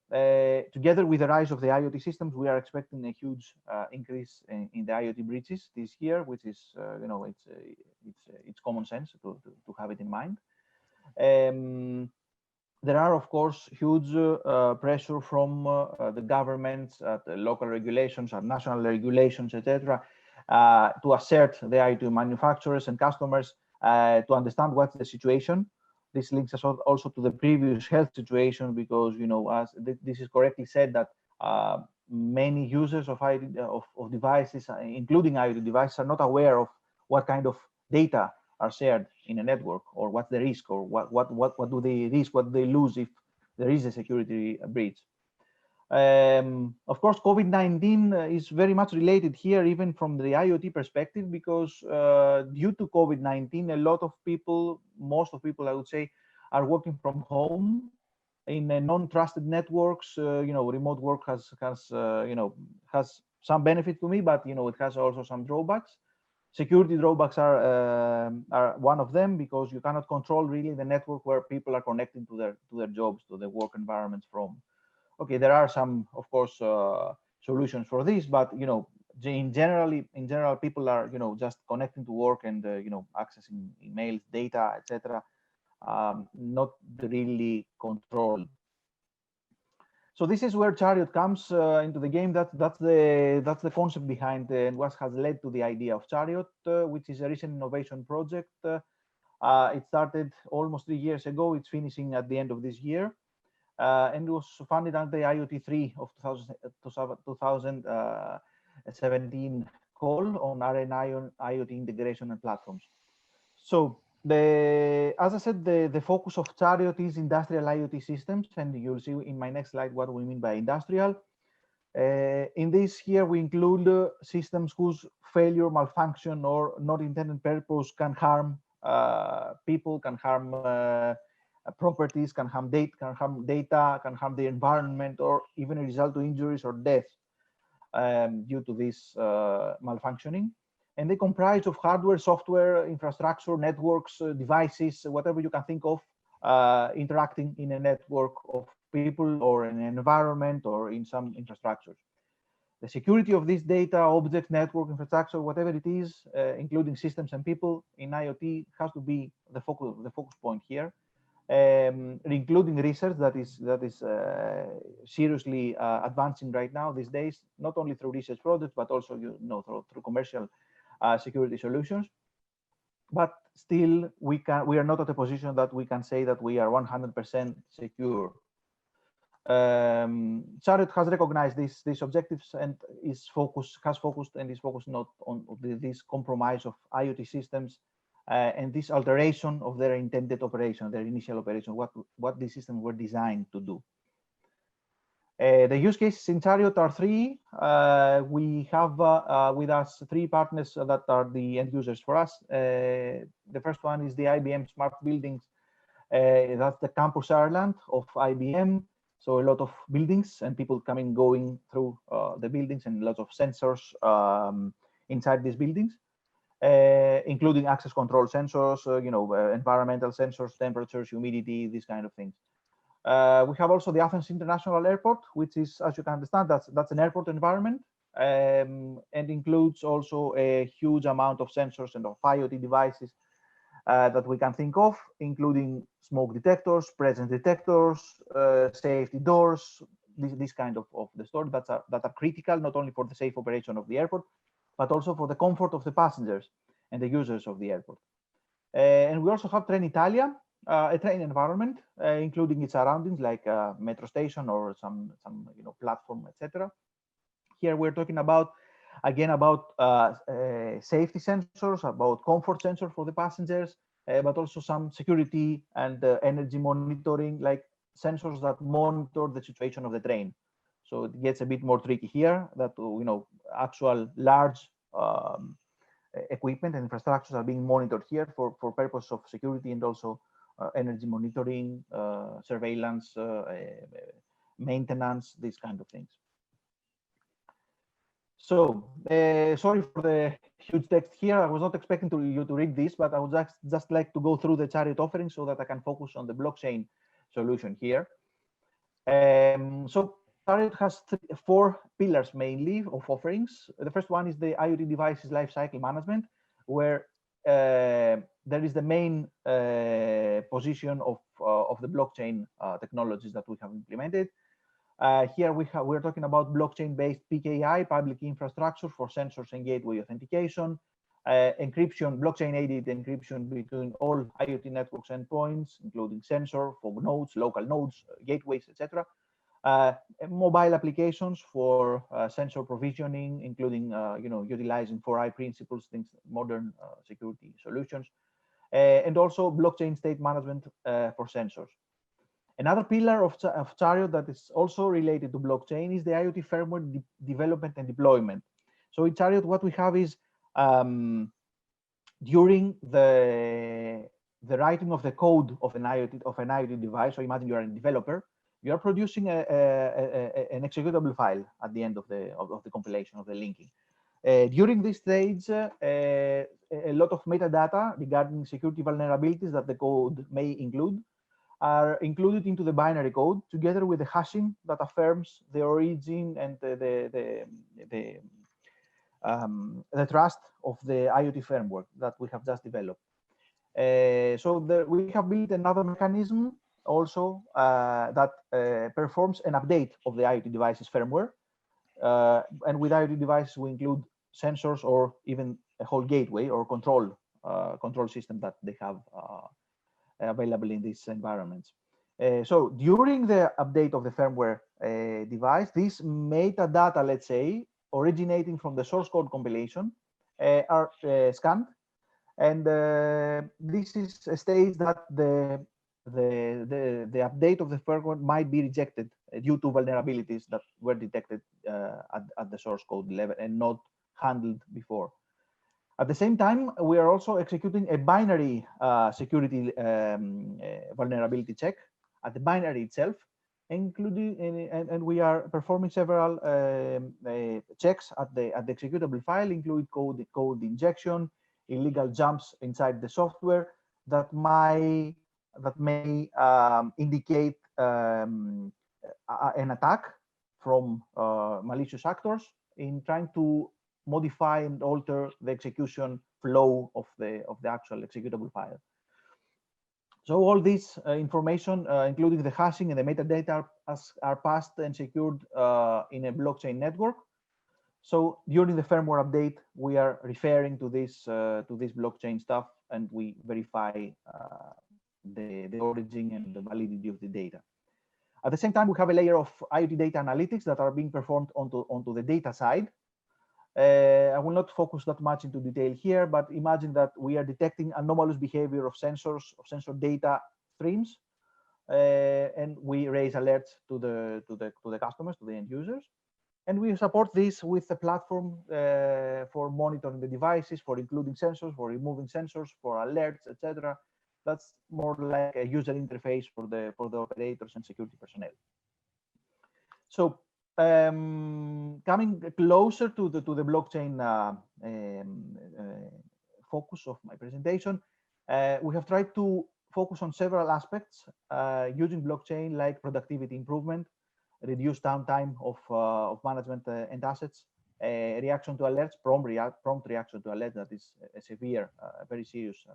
together with the rise of the IoT systems, we are expecting a huge increase in the IoT breaches this year, which is you know, it's common sense to have it in mind. There are, of course, huge pressure from the governments, at the local regulations, at national regulations, etc., to assert the IoT manufacturers and customers to understand what's the situation. This links us also to the previous health situation, because, you know, as this is correctly said, that many users of devices, including IoT devices, are not aware of what kind of data are shared in a network, or what's the risk, or what do they risk, what do they lose if there is a security breach. Of course, COVID-19 is very much related here, even from the IoT perspective, because due to COVID-19, a lot of people, most of people, I would say, are working from home in non-trusted networks. You know, remote work has you know, has some benefit to me, but you know, it has also some drawbacks. Security drawbacks are one of them, because you cannot control really the network where people are connecting to their jobs, to their work environments from. Okay, there are some, of course, solutions for this, but you know, in general, people are, you know, just connecting to work and you know, accessing emails, data, etc. Not really controlled. So this is where CHARIOT comes into the game. That's the concept behind and what has led to the idea of CHARIOT, which is a recent innovation project. It started almost 3 years ago. It's finishing at the end of this year. And it was funded under the IoT 3 of 2017 call on RNI IoT integration and platforms. So as I said, the focus of CHARIOT is industrial IoT systems, and you'll see in my next slide what we mean by industrial. In this here, we include systems whose failure, malfunction, or not intended purpose can harm people, can harm properties, can harm data, can harm the environment, or even result to injuries or death due to this malfunctioning. And they comprise of hardware, software, infrastructure, networks, devices, whatever you can think of, interacting in a network of people or in an environment or in some infrastructures. The security of this data, objects, network, infrastructure, whatever it is, including systems and people in IoT, has to be the focus point here, including research that is seriously advancing right now these days, not only through research projects but also through commercial security solutions. But still, we are not at a position that we can say that we are 100% secure. CHARIOT has recognized these objectives and has focused not on this compromise of IoT systems and this alteration of their intended operation, their initial operation, what these systems were designed to do. The use cases in CHARIOT are three. We have with us three partners that are the end users for us. The first one is the IBM Smart Buildings. That's the Campus Ireland of IBM. So a lot of buildings and people coming, going through the buildings, and lots of sensors inside these buildings, including access control sensors, environmental sensors, temperatures, humidity, these kind of things. We have also the Athens International Airport, which is, as you can understand, that's an airport environment, and includes also a huge amount of sensors and of IoT devices that we can think of, including smoke detectors, presence detectors, safety doors, this kind of the store that are critical not only for the safe operation of the airport, but also for the comfort of the passengers and the users of the airport. And we also have Trenitalia, a train environment, including its surroundings like a metro station or some platform, etc. Here we're talking about safety sensors, about comfort sensors for the passengers, but also some security and energy monitoring, like sensors that monitor the situation of the train. So it gets a bit more tricky here, that actual large equipment and infrastructures are being monitored here for purpose of security and also energy monitoring, surveillance, maintenance, these kind of things. So sorry for the huge text here. I was not expecting you to read this, but I would just like to go through the CHARIOT offering so that I can focus on the blockchain solution here. So CHARIOT has four pillars mainly of offerings. The first one is the IoT devices lifecycle management, where there is the main position of the blockchain technologies that we have implemented. Here we're talking about blockchain-based PKI, public infrastructure for sensors and gateway authentication, encryption, blockchain-aided encryption between all IoT networks endpoints, including sensor, fog nodes, local nodes, gateways, etc. Mobile applications for sensor provisioning, including utilizing 4i principles, things, modern security solutions, and also blockchain state management for sensors. Another pillar of CHARIOT that is also related to blockchain is the IoT firmware development and deployment. So in CHARIOT, what we have is during the writing of the code of an IoT device. So imagine you are a developer, you are producing an executable file at the end of the compilation of the linking. During this stage, a lot of metadata regarding security vulnerabilities that the code may include are included into the binary code, together with the hashing that affirms the origin and the trust of the IoT firmware that we have just developed. So we have built another mechanism also that performs an update of the IoT device's firmware. And with IoT devices, we include sensors or even a whole gateway or control system that they have available in these environments. So during the update of the firmware device, this metadata, let's say, originating from the source code compilation, are scanned, and this is a stage that the update of the firmware might be rejected due to vulnerabilities that were detected at the source code level and not handled before. At the same time, we are also executing a binary security vulnerability check at the binary itself, including and we are performing several checks at the executable file, including code injection, illegal jumps inside the software that may indicate an attack from malicious actors, in trying to modify and alter the execution flow of the actual executable file. So all this information, including the hashing and the metadata, are passed and secured in a blockchain network. So during the firmware update, we are referring to this blockchain stuff, and we verify the origin and the validity of the data. At the same time, we have a layer of IoT data analytics that are being performed onto the data side. I will not focus that much into detail here, but imagine that we are detecting anomalous behavior of sensor data streams, and we raise alerts to the customers, to the end users. And we support this with a platform for monitoring the devices, for including sensors, for removing sensors, for alerts, etc. That's more like a user interface for the operators and security personnel. So coming closer to the blockchain focus of my presentation, we have tried to focus on several aspects using blockchain, like productivity improvement, reduced downtime of management and assets, reaction to alerts, prompt reaction to alerts, that is a severe, very serious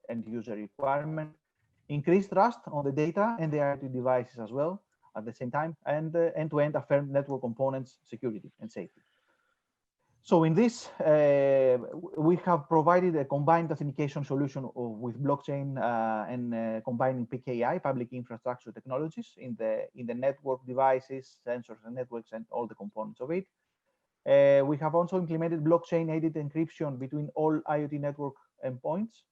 end user requirement, increased trust on the data and the IoT devices as well at the same time, and end-to-end affirmed network components, security and safety. So in this, we have provided a combined authentication solution with blockchain and combining PKI, public infrastructure technologies, in the network devices, sensors and networks, and all the components of it. We have also implemented blockchain-aided encryption between all IoT network endpoints,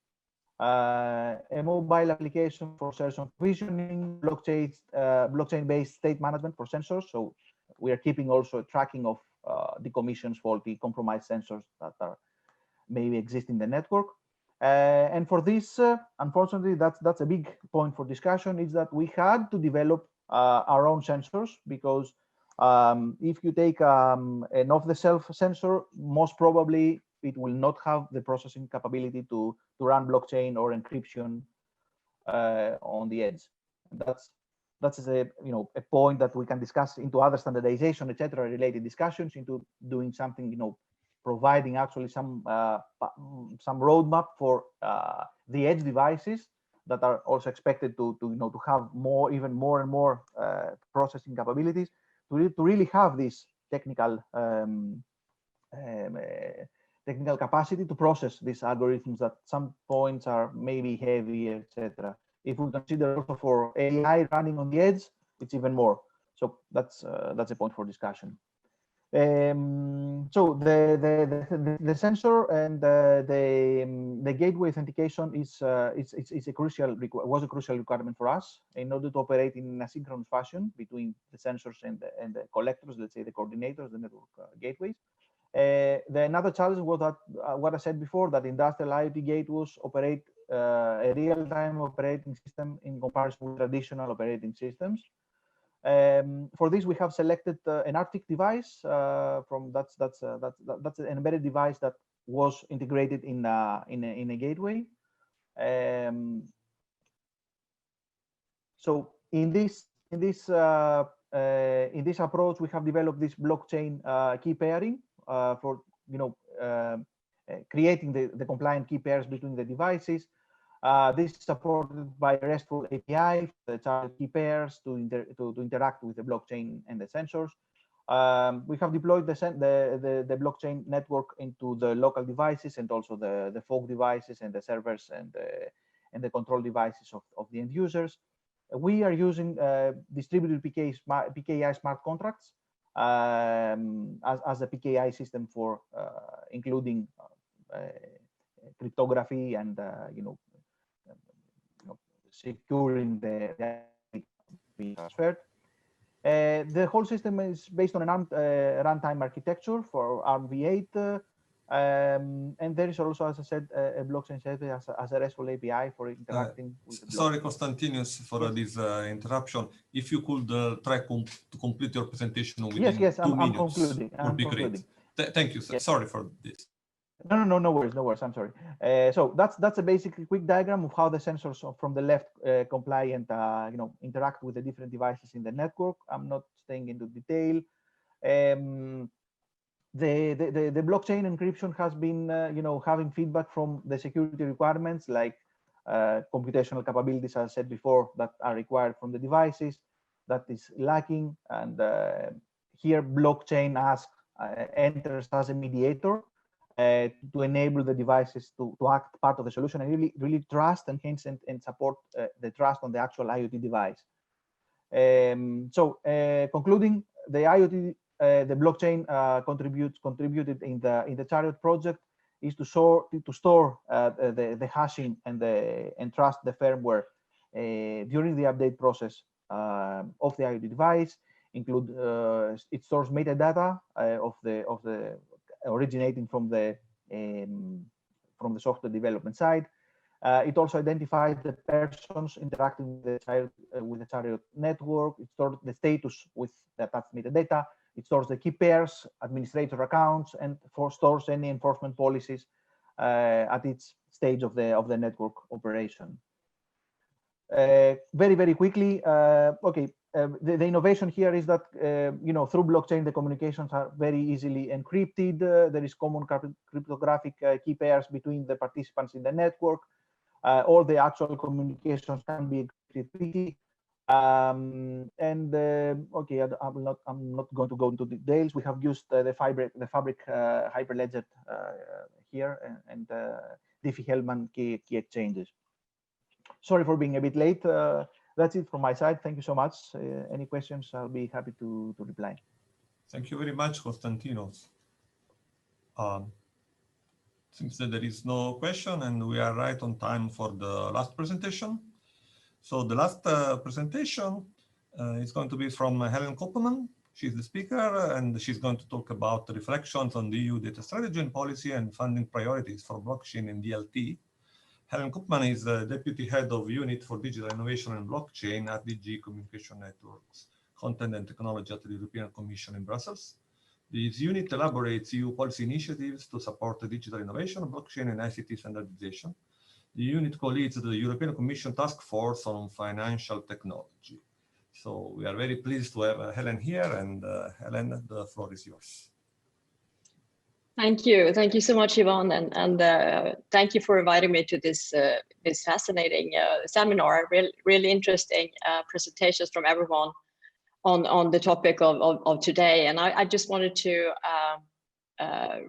a mobile application for session provisioning, blockchain-based state management for sensors. So we are keeping also tracking of decommissions, faulty, compromised sensors that are maybe exist in the network. And for this, unfortunately, that's a big point for discussion, is that we had to develop our own sensors, because if you take an off-the-shelf sensor, most probably it will not have the processing capability to run blockchain or encryption on the edge. And that's a point that we can discuss into other standardization, etc., related discussions, into doing something, providing actually some roadmap for the edge devices that are also expected to have even more and more processing capabilities to really have this technical capacity to process these algorithms that some points are maybe heavy, etc. If we consider also for AI running on the edge, it's even more. So that's a point for discussion. So the sensor and the gateway authentication was a crucial requirement for us in order to operate in a synchronous fashion between the sensors and the collectors, let's say the coordinators, the network gateways. Another challenge was that what I said before, that industrial IoT gateways operate a real-time operating system in comparison with traditional operating systems. For this, we have selected an Arctic device. That's an embedded device that was integrated in a gateway. So in this approach, we have developed this blockchain key pairing for creating the compliant key pairs between the devices. This is supported by a RESTful API for the CHARIOT key pairs to interact with the blockchain and the sensors. We have deployed the blockchain network into the local devices and also the fog devices and the servers and the control devices of the end users. We are using distributed PKI smart contracts as a PKI system for including cryptography and securing the transfer. The whole system is based on an ARM runtime architecture for ARM v8, and there is also, as I said, a blockchain service as a RESTful API for interacting with the blockchain. Sorry, Konstantinos, for this interruption. If you could try to complete your presentation within 2 minutes, I'm concluding. would be great. Thank you. Yes. Sorry for this. No worries. I'm sorry. So that's a basically quick diagram of how the sensors from the left comply and interact with the different devices in the network. I'm not staying into detail. The blockchain encryption has been, having feedback from the security requirements like computational capabilities, as I said before, that are required from the devices. That is lacking, and here blockchain enters as a mediator to enable the devices to act part of the solution and really trust and hence and support the trust on the actual IoT device. Concluding, the IoT, the blockchain contributed in the CHARIOT project is to store the hashing and trust the firmware during the update process of the IoT device. It stores metadata of the originating from the software development side. It also identifies the persons interacting with the CHARIOT network. It stores the status with the attached metadata. It stores the key pairs, administrator accounts, and stores any enforcement policies at each stage of the network operation. Very quickly, the innovation here is that through blockchain the communications are very easily encrypted. There is common cryptographic key pairs between the participants in the network. All the actual communications can be encrypted. I'm not going to go into details. We have used the Fabric Hyperledger here and Diffie-Hellman key exchanges. Sorry for being a bit late. That's it from my side. Thank you so much. Any questions, I'll be happy to reply. Thank you very much, Konstantinos. Seems that there is no question and we are right on time for the last presentation. So the last presentation is going to be from Helen Köpman. She's the speaker and she's going to talk about the reflections on the EU data strategy and policy and funding priorities for blockchain and DLT. Helen Köpman is the Deputy Head of Unit for Digital Innovation and Blockchain at DG Communication Networks, Content and Technology at the European Commission in Brussels. This unit elaborates EU policy initiatives to support the digital innovation, blockchain and ICT standardization. The unit co-leads the European Commission Task Force on Financial Technology. So we are very pleased to have Helen here, and Helen, the floor is yours. Thank you so much, Ivan, and thank you for inviting me to this fascinating seminar. Really interesting presentations from everyone on the topic of today. And I just wanted to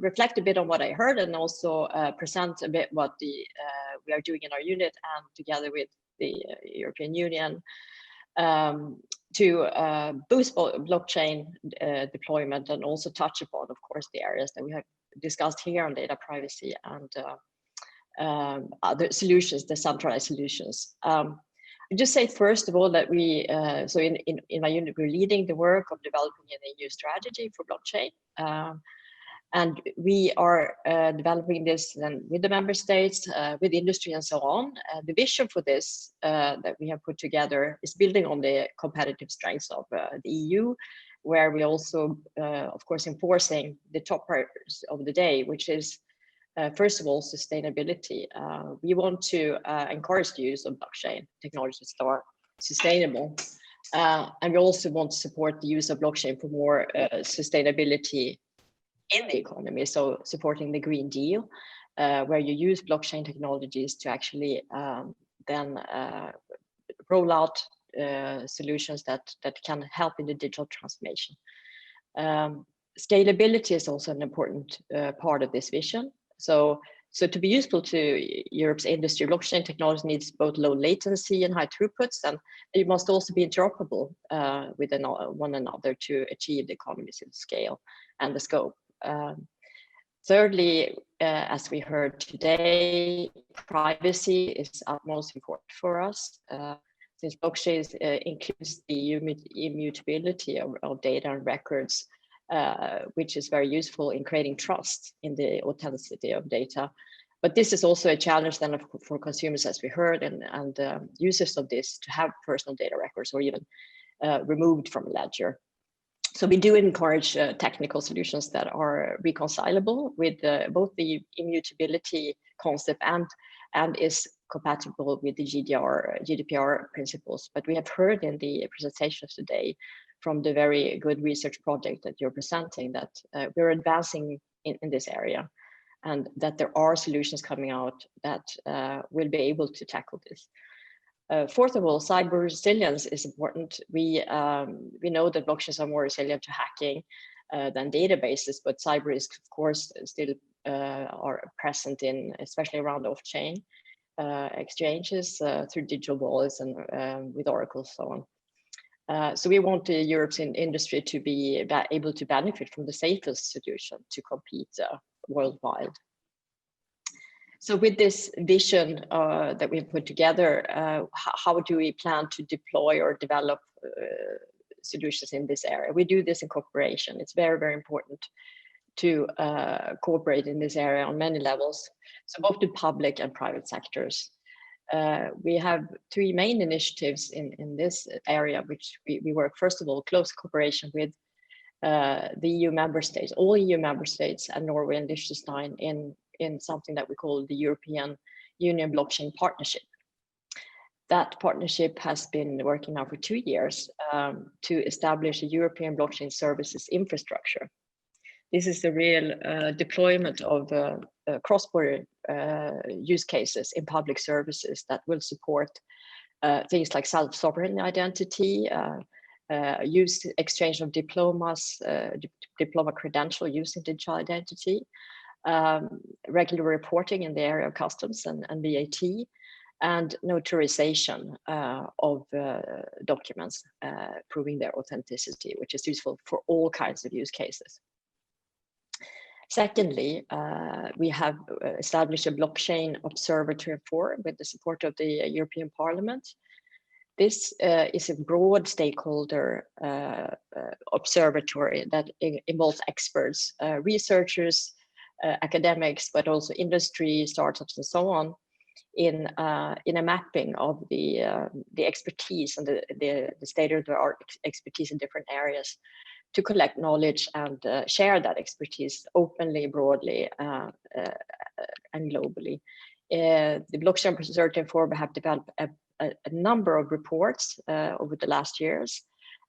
reflect a bit on what I heard and also present a bit what we are doing in our unit and together with the European Union to boost blockchain deployment and also touch upon, of course, the areas that we have discussed here on data privacy and other solutions, decentralized solutions. I just say first of all that we, so in my unit, we're leading the work of developing an EU strategy for blockchain. And we are developing this then with the member states, with industry and so on. The vision for this that we have put together is building on the competitive strengths of the EU, where we also, of course, enforcing the top priorities of the day, which is, first of all, sustainability. We want to encourage the use of blockchain technologies that are sustainable. And we also want to support the use of blockchain for more sustainability in the economy. So supporting the Green Deal, where you use blockchain technologies to actually then roll out solutions that can help in the digital transformation. Scalability is also an important part of this vision. So to be useful to Europe's industry, blockchain technology needs both low latency and high throughputs, and it must also be interoperable with one another to achieve the economies of scale and the scope. Thirdly, as we heard today, privacy is utmost important for us, since blockchain includes the immutability of data and records, which is very useful in creating trust in the authenticity of data. But this is also a challenge then for consumers, as we heard, and users of this to have personal data records or even removed from a ledger. So we do encourage technical solutions that are reconcilable with both the immutability concept and is compatible with the GDPR principles. But we have heard in the presentations today from the very good research project that you're presenting, that we're advancing in this area, and that there are solutions coming out that will be able to tackle this. Fourth of all, cyber resilience is important. We know that blockchains are more resilient to hacking than databases, but cyber risks, of course, still are present in, especially around off-chain exchanges through digital wallets and with Oracle, so on. So we want the European industry to be able to benefit from the safest solution to compete worldwide. So with this vision that we've put together, how do we plan to deploy or develop solutions in this area? We do this in cooperation. It's very, very important to cooperate in this area on many levels. So both the public and private sectors. We have three main initiatives in this area, which we work, first of all, close cooperation with the EU member states, all EU member states, and Norway and Liechtenstein in something that we call the European Union Blockchain Partnership. That partnership has been working now for 2 years to establish a European blockchain services infrastructure. This is the real deployment of cross-border use cases in public services that will support things like self-sovereign identity, exchange of diplomas, diploma credential using digital identity, regular reporting in the area of customs and VAT, and notarization of documents proving their authenticity, which is useful for all kinds of use cases. Secondly, we have established a blockchain observatory forum with the support of the European Parliament. This is a broad stakeholder observatory that involves experts, researchers, academics, but also industry, startups, and so on, in a mapping of the expertise and the state-of-the-art expertise in different areas, to collect knowledge and share that expertise openly, broadly, and globally. The Blockchain Consortium Forum have developed a number of reports over the last years.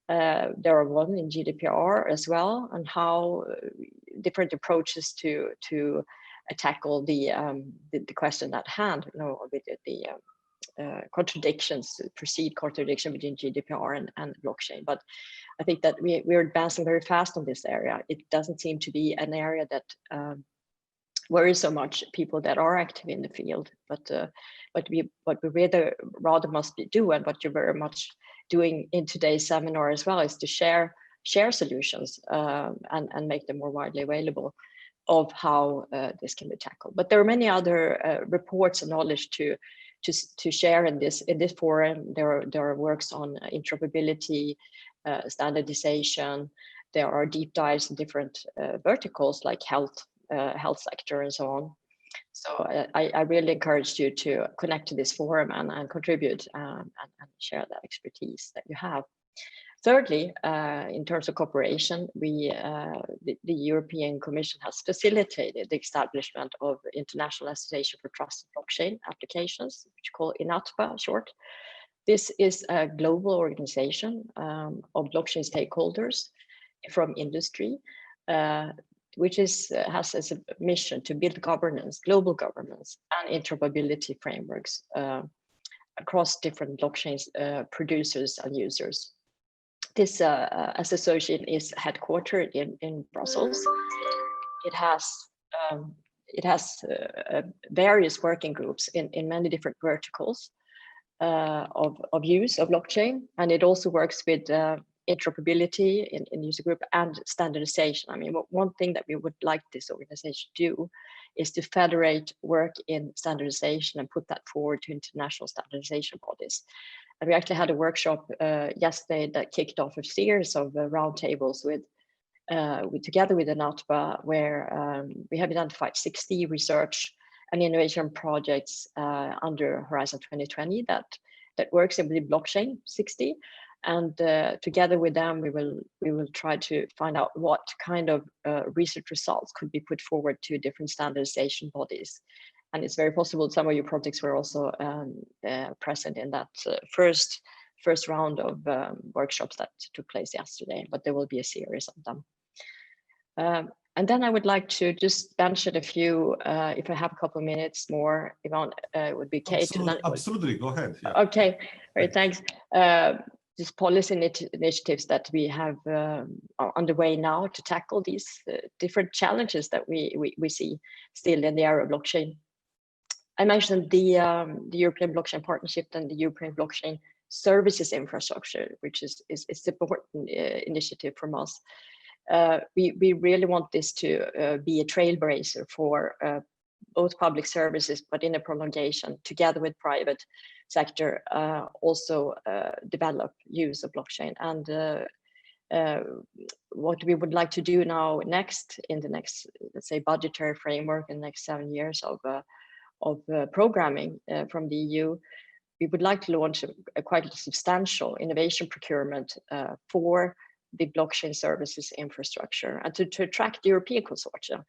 There are one in GDPR as well, on how different approaches to tackle the question at hand, with the perceived contradiction between GDPR and blockchain. But I think that we're advancing very fast on this area. It doesn't seem to be an area that worries so much people that are active in the field, but what we rather must be doing, what you're very much doing in today's seminar as well, is to share solutions and make them more widely available of how this can be tackled. But there are many other reports and knowledge to share in this forum. There are works on interoperability, standardization. There are deep dives in different verticals like health sector and so on. So I really encourage you to connect to this forum and contribute and share that expertise that you have. Thirdly, in terms of cooperation, the European Commission has facilitated the establishment of International Association for Trusted Blockchain Applications, which is called INATBA short. This is a global organization of blockchain stakeholders from industry, which has as a mission to build governance, global governance, and interoperability frameworks across different blockchain producers and users. This association is headquartered in Brussels. It has various working groups in many different verticals of use of blockchain, and it also works with interoperability in user group and standardization. I mean, one thing that we would like this organization to do is to federate work in standardization and put that forward to international standardization bodies. And we actually had a workshop yesterday that kicked off a series of roundtables together with the INATBA, where we have identified 60 research and innovation projects under Horizon 2020 that works in the blockchain, 60. And together with them, we will try to find out what kind of research results could be put forward to different standardization bodies. And it's very possible some of your projects were also present in that first first round of workshops that took place yesterday, but there will be a series of them. And then I would like to just mention a few, if I have a couple of minutes more, Ivan, it would be okay. Absolutely, go ahead. Yeah. Okay, great, thanks. These policy initiatives that we have are underway now to tackle these different challenges that we see still in the area of blockchain. I mentioned the European Blockchain Partnership and the European Blockchain Services Infrastructure, which is an important initiative from us. We really want this to be a trailblazer for both public services, but in a prolongation, together with private sector, also develop use of blockchain. And what we would like to do now next, in the next, let's say, budgetary framework in the next 7 years of programming from the EU, we would like to launch a quite substantial innovation procurement for the blockchain services infrastructure and to attract European consortia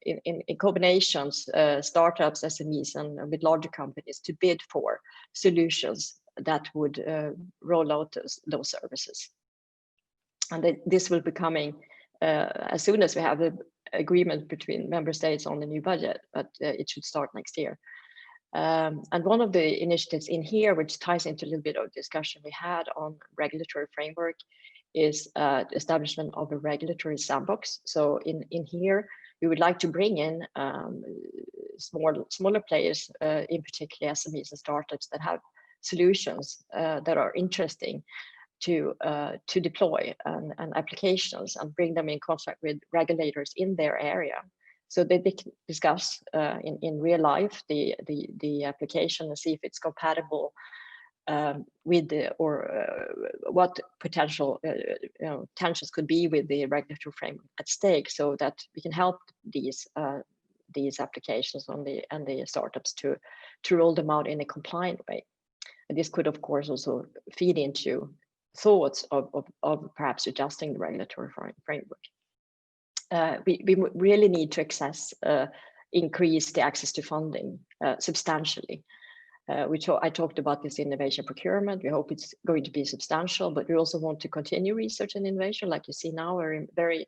in combinations, startups, SMEs, and with larger companies to bid for solutions that would roll out those services. And this will be coming as soon as we have the agreement between member states on the new budget, but it should start next year. And one of the initiatives in here, which ties into a little bit of discussion we had on regulatory framework, is establishment of a regulatory sandbox. So in here, we would like to bring in smaller players, in particular SMEs and startups that have solutions that are interesting to deploy and applications, and bring them in contact with regulators in their area, so that they can discuss in real life the application and see if it's compatible with the what potential tensions could be with the regulatory framework at stake, so that we can help these applications and the startups to roll them out in a compliant way. And this could, of course, also feed into thoughts of perhaps adjusting the regulatory framework. We really need to increase the access to funding substantially. I talked about this innovation procurement. We hope it's going to be substantial, but we also want to continue research and innovation. Like you see now, a very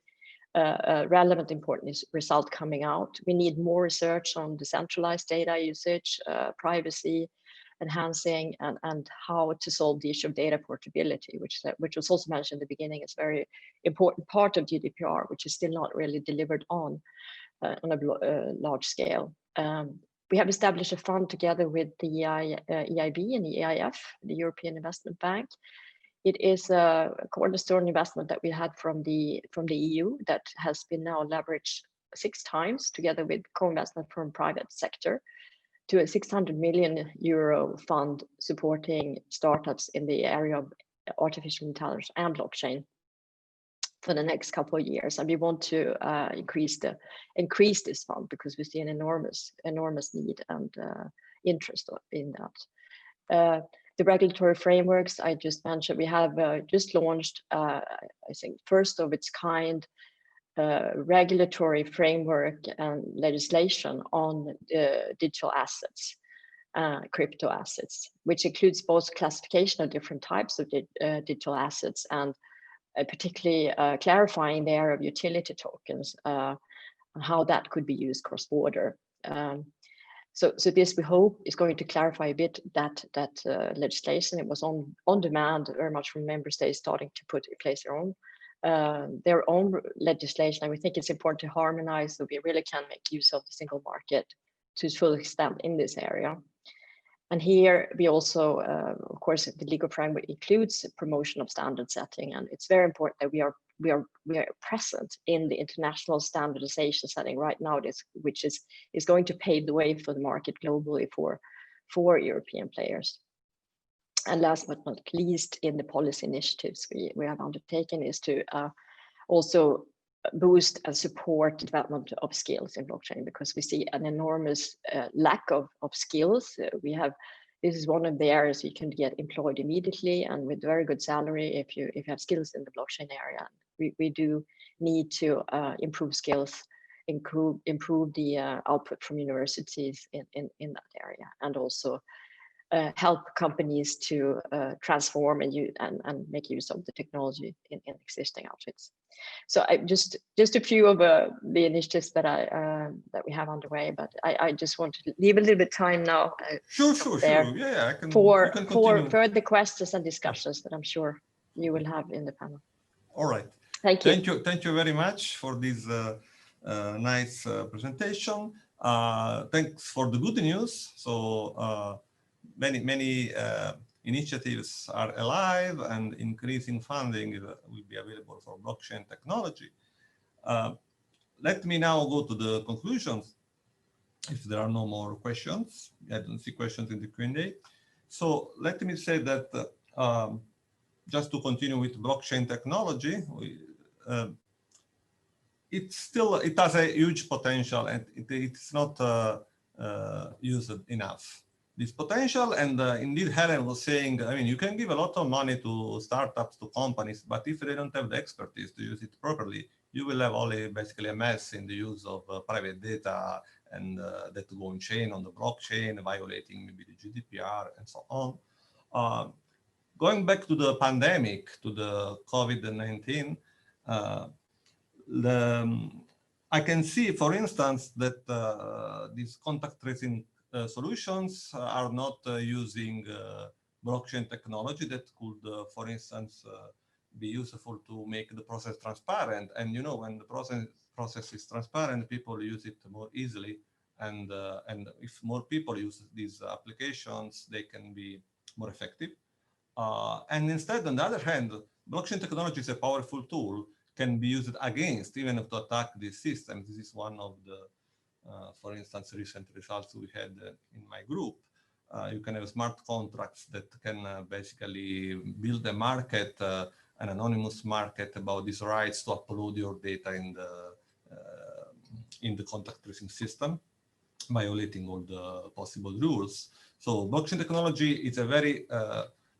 relevant, important result coming out. We need more research on decentralized data usage, privacy enhancing, and how to solve the issue of data portability, which was also mentioned in the beginning. It's a very important part of GDPR, which is still not really delivered on a large scale. We have established a fund together with the EIB and the EIF, the European Investment Bank. It is a cornerstone investment that we had from the EU that has been now leveraged 6 times, together with co-investment from private sector, to a 600 million euro fund supporting startups in the area of artificial intelligence and blockchain for the next couple of years. And we want to increase this fund because we see an enormous need and interest in that. The regulatory frameworks I just mentioned, we have just launched, I think, first of its kind regulatory framework and legislation on digital assets, crypto assets, which includes both classification of different types of digital assets and particularly clarifying the area of utility tokens and how that could be used cross-border. So this, we hope, is going to clarify a bit that legislation. It was on demand very much from member states starting to put in place their own legislation, and we think it's important to harmonize so we really can make use of the single market to its full extent in this area. And here we also, of course, the legal framework includes promotion of standard setting, and it's very important that we are present in the international standardization setting right now, which is going to pave the way for the market globally for European players. And last but not least, in the policy initiatives we have undertaken is to also boost and support the development of skills in blockchain, because we see an enormous lack of skills. This is one of the areas you can get employed immediately and with very good salary if you have skills in the blockchain area. We do need to improve skills, improve the output from universities in that area, and also help companies to transform and make use of the technology in existing outfits. So just a few of the initiatives that that we have underway, but I just want to leave a little bit time now. Sure. Yeah, for further questions and discussions that I'm sure you will have in the panel. All right. Thank you. Thank you very much for this nice presentation. Thanks for the good news. So many initiatives are alive, and increasing funding will be available for blockchain technology. Let me now go to the conclusions. If there are no more questions, I don't see questions in the Q&A. So let me say that just to continue with blockchain technology, it has a huge potential, and it's not used enough. This potential, and indeed Helen was saying, I mean, you can give a lot of money to startups, to companies, but if they don't have the expertise to use it properly, you will have only basically a mess in the use of private data and that go on chain on the blockchain, violating maybe the GDPR and so on. Going back to the pandemic, to the COVID-19, I can see, for instance, that these contact tracing solutions are not using blockchain technology that could, for instance, be useful to make the process transparent. And you know, when the process is transparent, people use it more easily. And if more people use these applications, they can be more effective. And instead, on the other hand, blockchain technology is a powerful tool, can be used against, even to attack these systems. This is one of the, for instance, recent results we had in my group. You can have smart contracts that can basically build a market, an anonymous market about these rights to upload your data in the contact tracing system, violating all the possible rules. So blockchain technology is a very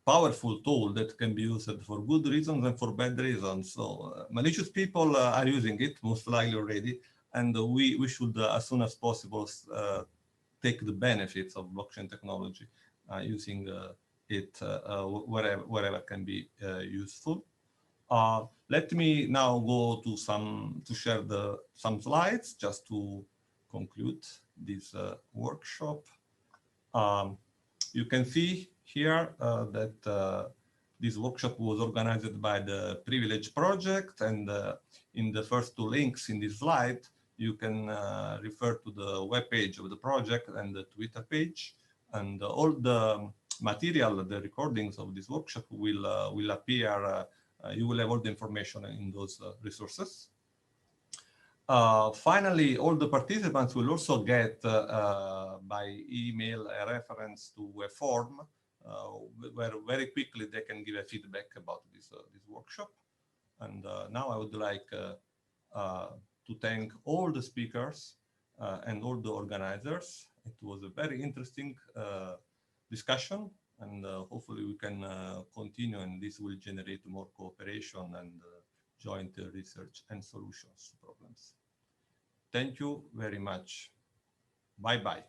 powerful tool that can be used for good reasons and for bad reasons. So malicious people are using it most likely already, and we should, as soon as possible, take the benefits of blockchain technology, using it wherever can be useful. Let me now go to share some slides just to conclude this workshop. You can see here that this workshop was organized by the PRIViLEDGE project, and in the first two links in this slide, you can refer to the webpage of the project and the Twitter page, and all the material, the recordings of this workshop will appear. You will have all the information in those resources. Finally, all the participants will also get by email a reference to a form where very quickly they can give a feedback about this workshop. And now I would like to thank all the speakers and all the organizers. It was a very interesting discussion, and hopefully we can continue, and this will generate more cooperation and joint research and solutions to problems. Thank you very much. Bye-bye.